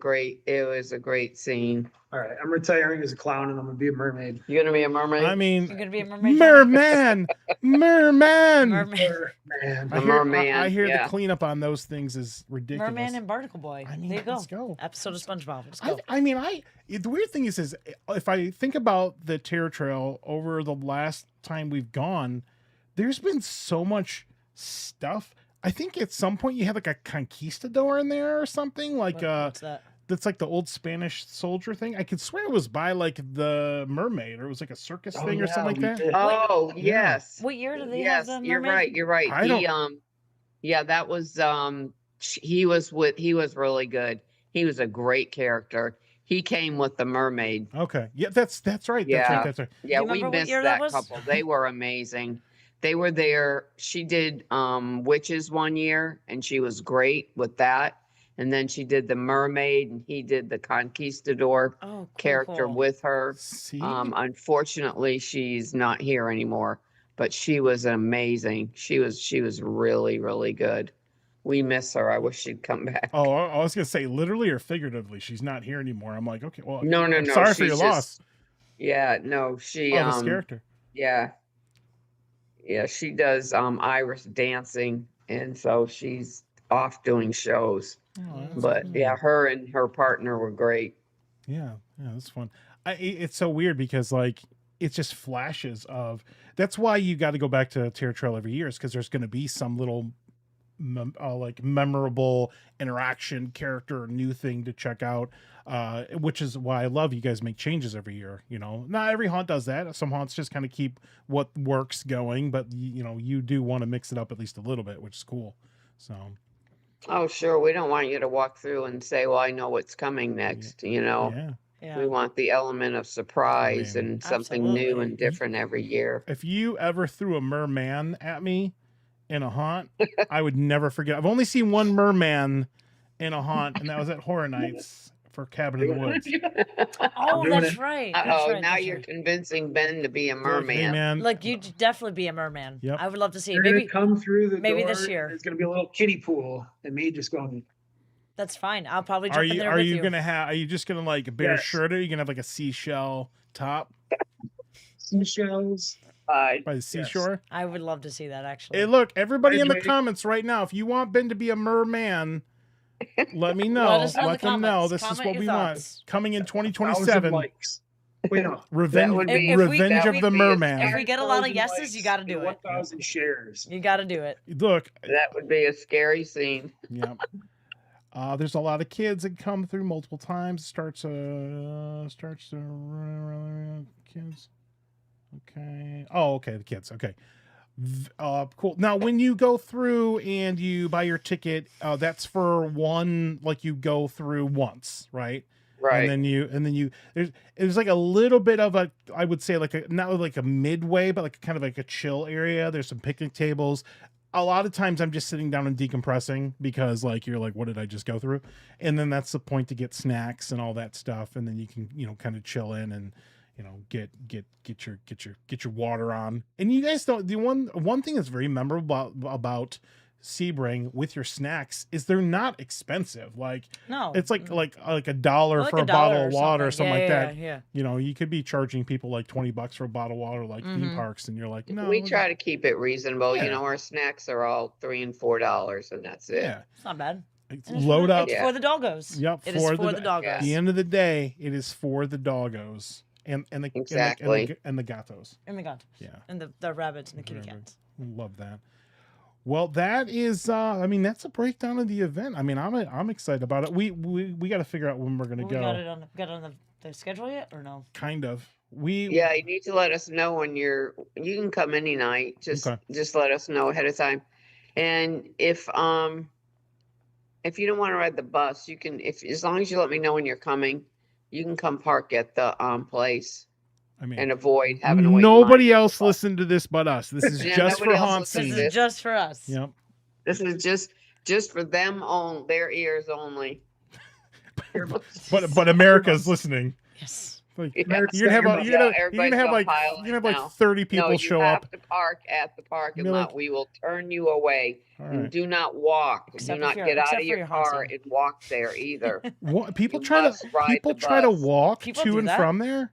great scene.
All right, I'm retiring as a clown, and I'm gonna be a mermaid.
You gonna be a mermaid?
I mean,
You're gonna be a mermaid. John?
merman, merman.
Merman.
Man,
I
A
hear,
merman,
I hear
yeah.
the cleanup on those things is ridiculous.
Merman and Barnacle Boy.
I mean,
there you go.
let's go.
Episode of SpongeBob. Let's go.
I mean, the weird thing is if I think about the Terror Trail over the last time we've gone, there's been so much stuff. I think at some point you had like a conquistador in there or something like
What's that?
that's like the old Spanish soldier thing. I could swear it was by like the mermaid or it was like a circus thing or something like that.
Oh,
Yeah.
yes.
What year do they
Yes,
have the
you're
mermaid?
right. You're right.
I
He
don't-
yeah, that was he was really good. He was a great character. He came with the mermaid.
Okay. Yeah, that's right.
Yeah.
That's right.
Yeah,
you
we
remember what
missed
year that
that
was?
couple. They were amazing. They were there. She did witches one year and she was great with that. And then she did the mermaid and he did the conquistador
Oh, cool,
character
cool.
with her.
See?
Unfortunately, she's not here anymore, but she was amazing. She was really, really good. We miss her. I wish she'd come back.
Oh, I was gonna say literally or figuratively. She's not here anymore. I'm like, okay, well,
No,
I'm sorry for your
she's
loss.
Yeah, no, she
Oh, this character.
yeah. Yeah, she does Irish dancing and so she's off doing shows.
Oh, that's
But
cool.
yeah, her and her partner were great.
Yeah, that's fun. It's so weird because like it's just flashes of. That's why you got to go back to Terror Trail every year, is because there's going to be some little like memorable interaction, character, or new thing to check out. Which is why I love you guys make changes every year. You know, not every haunt does that. Some haunts just kind of keep what works going, but you know, you do want to mix it up at least a little bit, which is cool. So.
Oh, sure. We don't want you to walk through and say, well, I know what's coming next, you know.
Yeah.
Yeah.
We want the element of surprise
mean,
and something new
absolutely.
and different every year.
If you ever threw a merman at me in a haunt, I would never forget. I've only seen one merman in a haunt, and that was at Horror Nights for Cabin in the Woods.
Oh,
doing
that's
it.
right. That's
Uh-oh,
right.
now
that's
you're
right.
convincing Ben to be a
Hey,
merman.
man.
Like you'd definitely be a merman.
Yep.
I would love to see it.
You're gonna
Maybe
come through the
maybe
door.
this year.
There's gonna be a little kiddie pool, and me just going.
that's fine. I'll probably jump
Are
in
you
there
are
with
you
you.
gonna have? Are you just gonna like bare
Yes.
shirt it? Are you gonna have like a seashell top
Seashells.
by the seashore?
I would love to see that actually.
Hey, look, everybody in the
Wait.
comments right now, if you want Ben to be a merman, let me know.
Let us know in
Let
the
them know.
comments.
This is
Comment
what
your
we
thoughts.
want. Coming in
1,000
2027.
likes. Wait, no.
Revenge,
would be-
If we-
Revenge
if
of
we-
the
if
Merman.
If we get a lot of
1,000
yeses, you
likes
got to
and
do it.
1,000 shares.
You got to do it.
Look,
That would be a scary scene.
yeah. There's a lot of kids that come through multiple times. Starts to run around kids. Okay. Oh, okay. The kids. Okay. Cool. Now, when you go through and you buy your ticket, that's for one. Like you go through once, right?
Right.
And then you there's like a little bit of a, I would say like a, not like a midway, but like kind of like a chill area. There's some picnic tables. A lot of times I'm just sitting down and decompressing because like you're like, what did I just go through? And then that's the point to get snacks and all that stuff, and then you can, you know, kind of chill in and, you know, get your water on. And you guys don't, the one thing that's very memorable about Sebring with your snacks is they're not expensive. Like
No.
it's like $1
Like
for a
$1
bottle
or
of water or something like
Yeah,
that.
Yeah.
You know, you could be charging people like $20 for a bottle of water, like theme
Mhm.
parks, and you're like, no,
We try to keep it reasonable.
Yeah.
You know, our snacks are all $3 and $4, and that's it.
yeah,
It's not bad.
it's
And it's
load
for,
up.
It's
Yeah.
for the doggos.
Yep,
It is
for
for
the-
the doggos.
Yeah.
At the end of the day, it is for the doggos and the
Exactly.
and the gatos.
And the god.
Yeah,
And the rabbits and the kitty
Whatever.
cats.
love that. Well, that is, I mean, that's a breakdown of the event. I mean, I'm excited about it. We got to figure out when we're gonna
Well,
go.
we got it on the schedule yet or no?
Kind of. We
Yeah, you need to let us know when you can come any night.
Okay.
Just let us know ahead of time. And if you don't want to ride the bus, you can, if as long as you let me know when you're coming, you can come park at the place.
I mean,
and avoid having to wait. in
nobody
line at the
else
bus.
listened to this but us. This is
Yeah,
just for
nobody else
Haunt
listens
This
to
Scene.
is just for us.
Yep.
This is just for them on their ears only.
But America's listening.
Yes.
Like,
Yeah.
you're gonna have
Yeah,
you're
everybody's
gonna have
gonna
like
pile
you're gonna
in
have like
now.
30
No,
people
you
show
have
up.
to park at the parking
Be
lot.
like-
We will turn you away.
All
You
right.
do not walk.
Except
do
if
not
you're-
get out
except
of
for
your
your
car
HauntScene.
and walk there either.
What, people
You
try to
must ride the bus.
walk
People
to
do
and
that?
from there.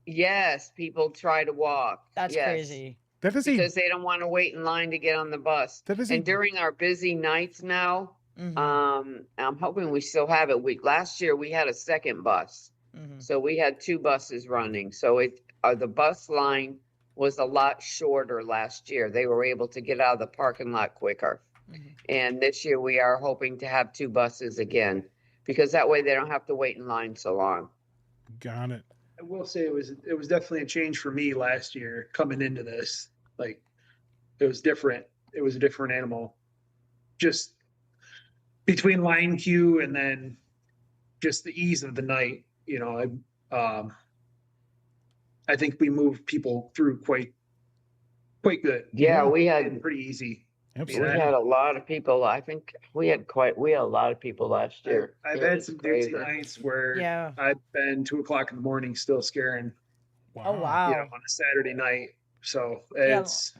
Yes, people try to walk.
That's
Yes.
crazy.
That is
Because they don't want to wait in line to get on the bus.
That is
And during our busy nights now,
Mhm.
I'm hoping we still have it. Last year we had a second bus.
Mhm.
So we had 2 buses running. So the bus line was a lot shorter last year. They were able to get out of the parking lot quicker.
Mhm.
And this year we are hoping to have 2 buses again, because that way they don't have to wait in line so long.
got it.
I will say it was definitely a change for me last year coming into this. Like, it was different. It was a different animal. Just between line queue and then just the ease of the night, I think we moved people through quite good.
Yeah, we
And
had
pretty easy.
we
Absolutely.
had a lot of people. I think we had a lot of people last year.
I've
It
had
was
some
crazy.
doozy nights where
Yeah.
I've been 2 o'clock in the morning still scaring,
Oh wow.
on a Saturday night. So
Yeah.
it's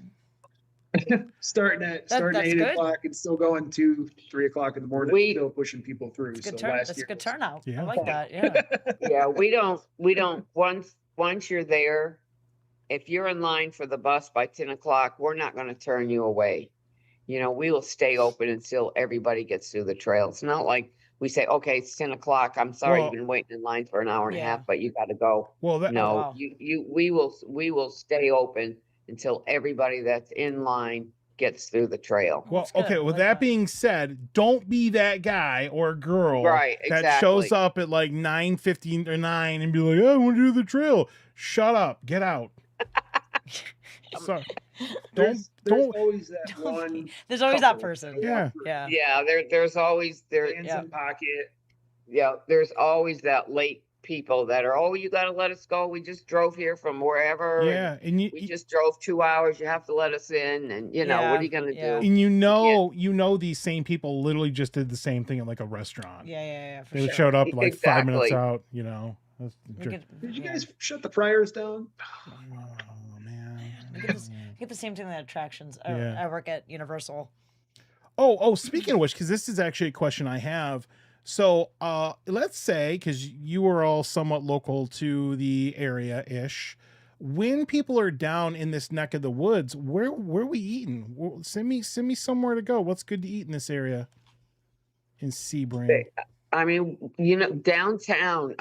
starting at
that's
8
good.
o'clock and still going to 3 o'clock in the morning,
We-
still pushing people through.
It's a good
So
turn.
last
That's a
year
good
was-
turnout.
Yeah.
I like that. Yeah.
Yeah, we don't once you're there, if you're in line for the bus by 10 o'clock, we're not going to turn you away. We will stay open until everybody gets through the trail. It's not like we say, okay, it's 10 o'clock. I'm sorry,
Well-
you've been waiting in line for an hour and a
Yeah.
half, but you got to go.
Well, that
No,
wow.
we will stay open until everybody that's in line gets through the trail.
well,
That's good.
okay.
I
With
like
that
that.
being said, don't be that guy or girl
Right,
that shows
exactly.
up at like 9:15 or 9 and be like, I want to do the trail. Shut up. Get out. Sorry.
There's
Don't.
always that
Don't
one.
There's always that
couple
person.
Yeah.
Yeah.
Yeah, there's always
Hands
Yeah.
in pocket.
there's always that late people that are, oh, you got to let us go. We just drove here from wherever. and
Yeah. And
we just drove 2 hours. You have to let us in. And what
Yeah,
are you going to
yeah.
do?
and you know these same people literally just did the same thing at like a restaurant.
Yeah. For
They
sure.
showed up like 5 minutes
Exactly.
out, That's-
We could-
Did you
yeah.
guys shut the fryers down?
Oh man.
We get the same thing at attractions.
Yeah.
I work at Universal.
Oh, speaking of which, because this is actually a question I have. So let's say, because you are all somewhat local to the area-ish, when people are down in this neck of the woods, where are we eating? Send me somewhere to go. What's good to eat in this area in Sebring?
I mean, downtown,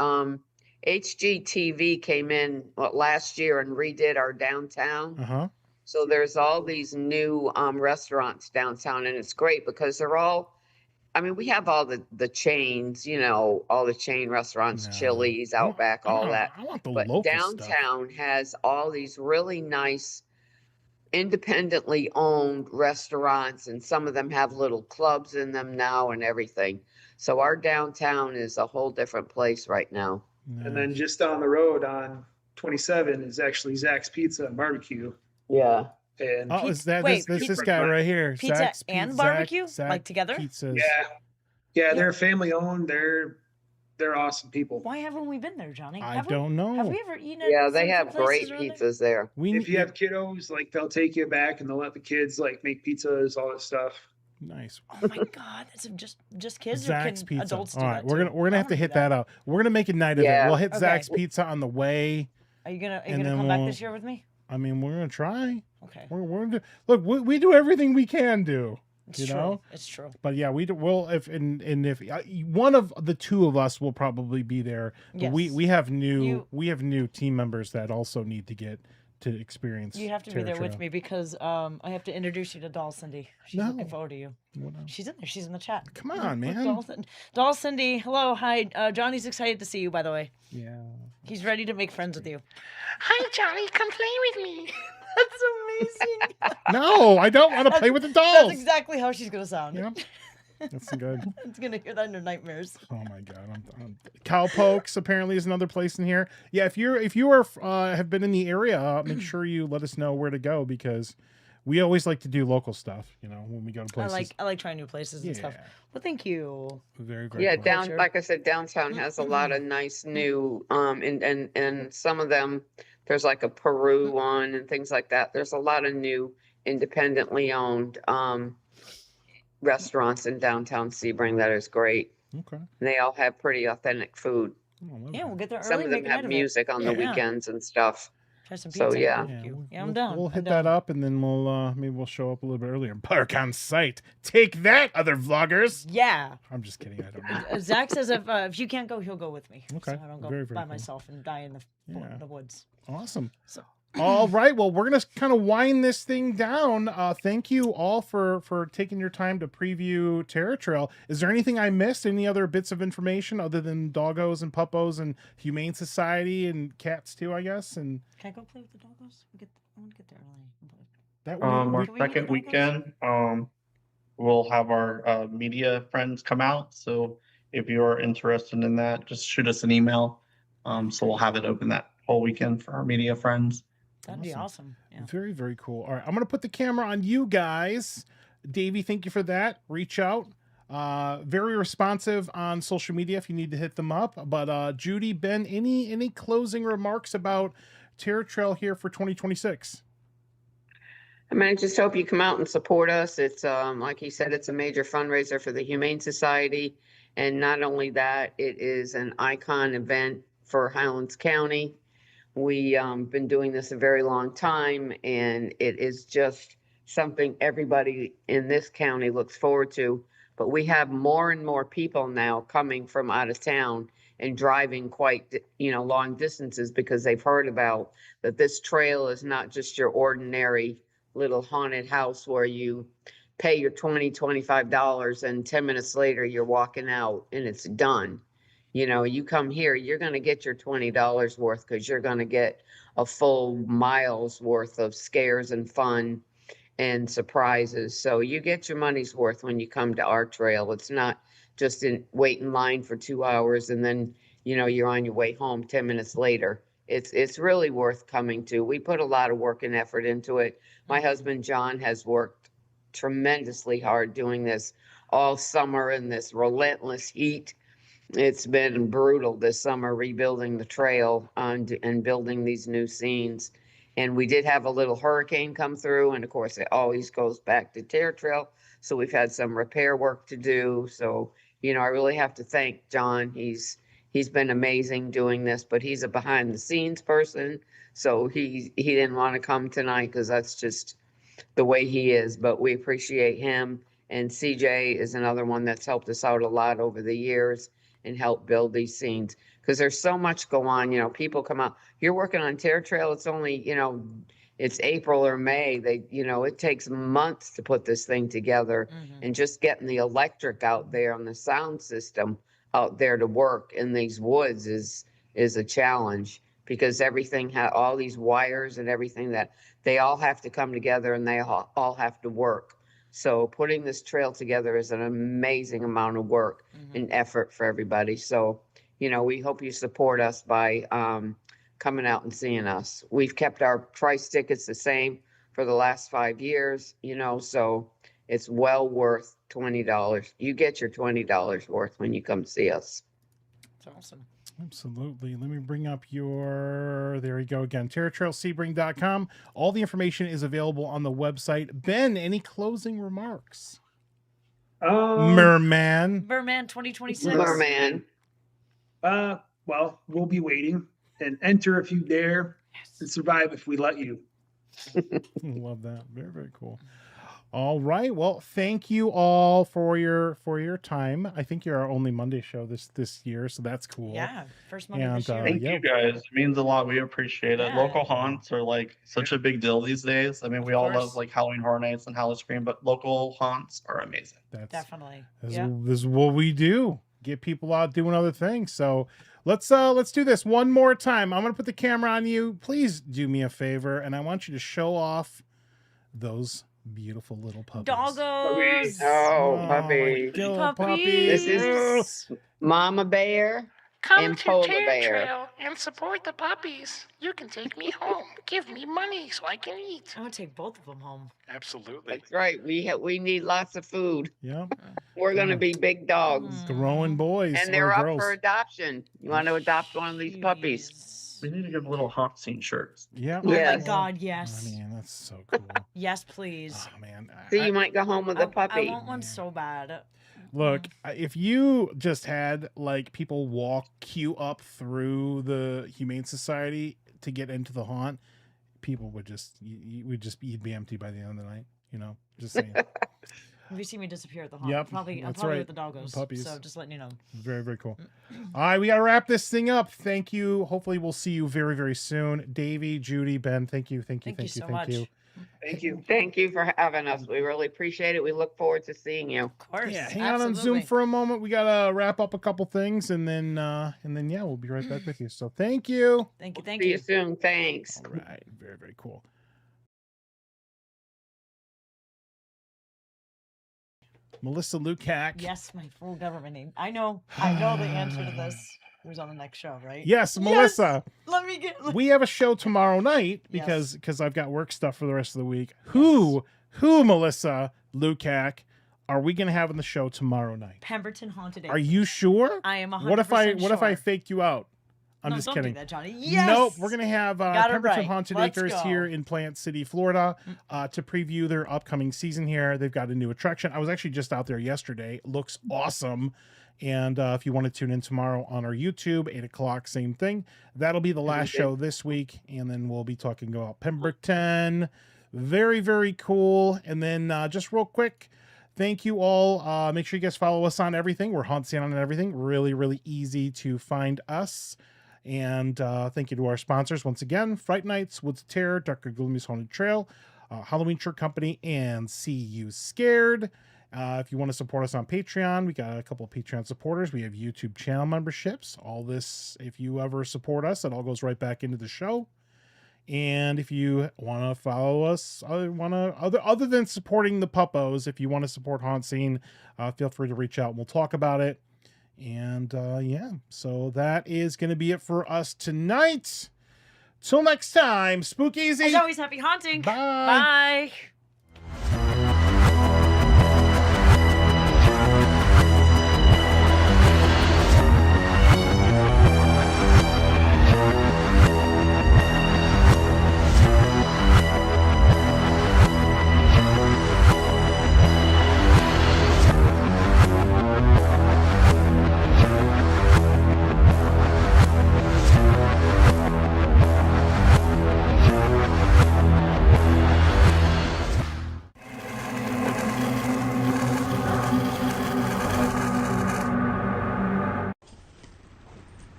HGTV came in last year and redid our downtown.
Uh-huh.
So there's all these new restaurants downtown, and it's great because they're all, I mean, we have all the chains, all the chain restaurants,
No.
Chili's,
I want-
Outback,
I
all
want-
that.
I want the
But
local stuff.
downtown has all these really nice, independently owned restaurants, and some of them have little clubs in them now and everything. So our downtown is a whole different place right now.
And then just down the road on 27 is actually Zach's Pizza and Barbecue.
Yeah.
And
Oh, is that
Wait,
this
pizza-
guy right here?
Pizza
Zach's
and
Pizza-
barbecue?
Zach
Like together?
Pizzas.
yeah, they're family owned. They're awesome people.
Why haven't we been there, Johnny?
I
Have we?
don't know.
Have we ever eaten at
Yeah, they
some
have
places
great
around there?
pizzas there.
We
If you have kiddos, like they'll take you back and they'll let the kids like make pizzas, all that stuff.
nice.
Oh my god, that's just kids
Zach's
or can
Pizza.
adults do
All right,
that
we're
too?
gonna
I
have to
wanna do
hit that out. We're gonna make a night of it.
Yeah.
We'll hit
Okay.
Zach's Pizza on the way.
Are you gonna
and then
come back
we'll-
this year with me?
I mean, we're gonna try.
Okay,
Look, we do everything we can do.
it's
you
true.
know?
It's true.
But yeah, we do. Well, if one of the two of us will probably be there. But
Yes.
we have new
You-
team members that also need to get to experience.
You have to be
Terra
there with
Trail.
me because I have to introduce you to Doll Cindy. She's
No.
looking forward to you.
What else?
She's in there. She's in the chat.
Come
Look,
on,
look,
man.
Doll Cindy, hello, hi. Johnny's excited to see you. By the way,
Yeah.
he's ready to make friends with you.
Hi, Johnny, come play with me.
That's amazing.
No, I don't want to play with the dolls.
That's exactly how she's gonna sound.
Yeah. That's good.
It's gonna hear that in your nightmares.
Oh my god, Cowpokes apparently is another place in here. Yeah, if you are have been in the area, make sure you let us know where to go, because we always like to do local stuff. You know, when we go to places.
I like trying new places and stuff. Well, thank you.
Very very
Yeah,
cool.
down,
Culture.
like I said, downtown has a lot of nice new, and some of them, there's like a Peru one and things like that. There's a lot of new independently owned, restaurants in downtown Sebring that is great.
Okay.
They all have pretty authentic food.
Oh, I love
Yeah,
that.
we'll get there early.
Some of them
make a night
have
of
music on the
Yeah.
weekends and stuff.
Try some
So,
pizza.
yeah.
barbecue. Yeah, I'm
we'll,
down.
We'll
I'm
hit
down.
that up, and then maybe we'll show up a little bit earlier and park on site. Take that, other vloggers.
Yeah.
I'm just kidding. I don't know.
Zach says if you can't go, he'll go with me.
Okay.
So I don't go
Very, very
by
cool.
myself and die in
Yeah.
the woods.
Awesome.
So
All right. Well, we're gonna kind of wind this thing down. Thank you all for taking your time to preview Terror Trail. Is there anything I missed? Any other bits of information other than doggos and puppos and Humane Society and cats too, I guess? And
can I go play with the doggos? I want to get there early.
that
Our
Can we meet
second
the
weekend, we'll have our media friends come out. So if you're interested in that, just shoot us an email. So we'll have it open that whole weekend for our media friends.
That'd be awesome. Yeah.
Very, very cool. All right, I'm gonna put the camera on you guys. Davey, thank you for that. Reach out. Very responsive on social media if you need to hit them up. But Judy, Ben, any closing remarks about Terror Trail here for 2026?
I mean, I just hope you come out and support us. It's like he said, it's a major fundraiser for the Humane Society. And not only that, it is an icon event for Highlands County. We been doing this a very long time, and it is just something everybody in this county looks forward to. But we have more and more people now coming from out of town and driving quite, long distances because they've heard about that this trail is not just your ordinary little haunted house where you pay your $20, $25 and 10 minutes later you're walking out and it's done. You come here, you're going to get your $20 worth because you're going to get a full mile's worth of scares and fun and surprises. So you get your money's worth when you come to our trail. It's not just wait in line for 2 hours and then, you're on your way home 10 minutes later. It's really worth coming to. We put a lot of work and effort into it. My husband, John, has worked tremendously hard doing this all summer in this relentless heat. It's been brutal this summer rebuilding the trail and building these new scenes. And we did have a little hurricane come through. And of course, it always goes back to Terror Trail. So we've had some repair work to do. So, I really have to thank John. He's been amazing doing this, but he's a behind the scenes person. So he didn't want to come tonight because that's just the way he is. But we appreciate him. And CJ is another one that's helped us out a lot over the years and help build these scenes because there's so much go on. People come out. You're working on Terror Trail. It's only, it's April or May. It takes months to put this thing together, and just getting the electric out there and the sound system out there to work in these woods is a challenge because everything all these wires and everything that they all have to come together and they all have to work. So putting this trail together is an amazing amount of work and effort for everybody. So, we hope you support us by coming out and seeing us. We've kept our price tickets the same for the last 5 years, so it's well worth $20. You get your $20 worth when you come see us.
That's awesome.
Absolutely. Let me bring up there you go again, terratrailsebring.com. All the information is available on the website. Ben, any closing remarks? Merman
2026.
Merman.
Well, we'll be waiting, and enter if you dare, and survive if we let you.
Love that. Very, very cool. All right. Well, thank you all for your time. I think you're our only Monday show this year, so that's cool.
Yeah, first Monday this year.
Thank you guys. It means a lot. We appreciate it.
Yeah.
Local haunts are like such a big deal these days. I mean, we all love like Halloween Horror Nights and Halloween, but local haunts are amazing.
Definitely.
This is what we do. Get people out doing other things. So let's do this one more time. I'm gonna put the camera on you. Please do me a favor, and I want you to show off those Beautiful little puppies.
Doggos.
Oh,
my
puppy.
God,
This is Mama Bear
Come
and
to
Polar
Tear
Bear.
Trail and support the puppies. You can take me home. Give me money so I can eat.
I would take both of them home.
Absolutely.
That's right. We need lots of food.
Yep.
We're gonna be big dogs.
Growing boys.
And they're
or
up
girls.
for adoption. You want to adopt one of these puppies?
Jeez.
We need to get little HauntScene shirts.
Yeah.
Oh my
Yes.
God,
Oh,
yes.
man, that's so cool.
Yes, please.
Oh, man.
So you might go home with a
I
puppy.
want one so bad.
Look, if you just had like people queue up through the Humane Society to get into the haunt, people would you'd be empty by the end of the night. You know, just saying.
If you see me disappear at the haunt,
Yep,
I'm probably
that's
with
right.
the doggos.
Puppies.
So just letting you know.
Very, very cool. All right, we got to wrap this thing up. Thank you. Hopefully, we'll see you very, very soon. Davey, Judy, Ben, thank you.
Thank you so much.
Thank you.
Thank you for having us. We really appreciate it. We look forward to seeing you.
Of course.
Yeah, hang out on Zoom for a moment. We gotta wrap up a couple things, and then yeah, we'll be right back with you. So thank you.
Thank you.
See you soon. Thanks.
All right, very, very cool. Melissa Lukac.
Yes, my full government name. I know the answer to this. Who's on the next show, right?
Yes, Melissa.
Let me get.
We have a show tomorrow night because I've got work stuff for the rest of the week. Who, Melissa Lukac, are we gonna have on the show tomorrow night?
Pemberton Haunted Acres.
Are you sure?
I am 100%
What if I
sure.
faked you out? I'm
No,
just
don't
kidding.
do that, Johnny. Yes.
Nope, we're gonna have
Got it
Pemberton
right.
Haunted
Let's
Acres
go.
here in Plant City, Florida, to preview their upcoming season here. They've got a new attraction. I was actually just out there yesterday. Looks awesome. And if you want to tune in tomorrow on our YouTube, 8 o'clock, same thing. That'll be the last show this week, and then we'll be talking about Pemberton. Very, very cool. And then just real quick, thank you all. Make sure you guys follow us on everything. We're HauntScene on everything. Really, really easy to find us. And thank you to our sponsors once again: Fright Nights, Woods of Terror, Dr. Gloomy's Haunted Trail, Halloween Shirt Company, and See You Scared. If you want to support us on Patreon, we got a couple of Patreon supporters. We have YouTube channel memberships. All this, if you ever support us, it all goes right back into the show. And if you want to follow us, other than supporting the puppos, if you want to support HauntScene, feel free to reach out and we'll talk about it. And yeah, so that is going to be it for us tonight. Till next time, spook easy.
As always, happy haunting.
Bye.
Bye.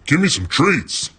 Give me some treats.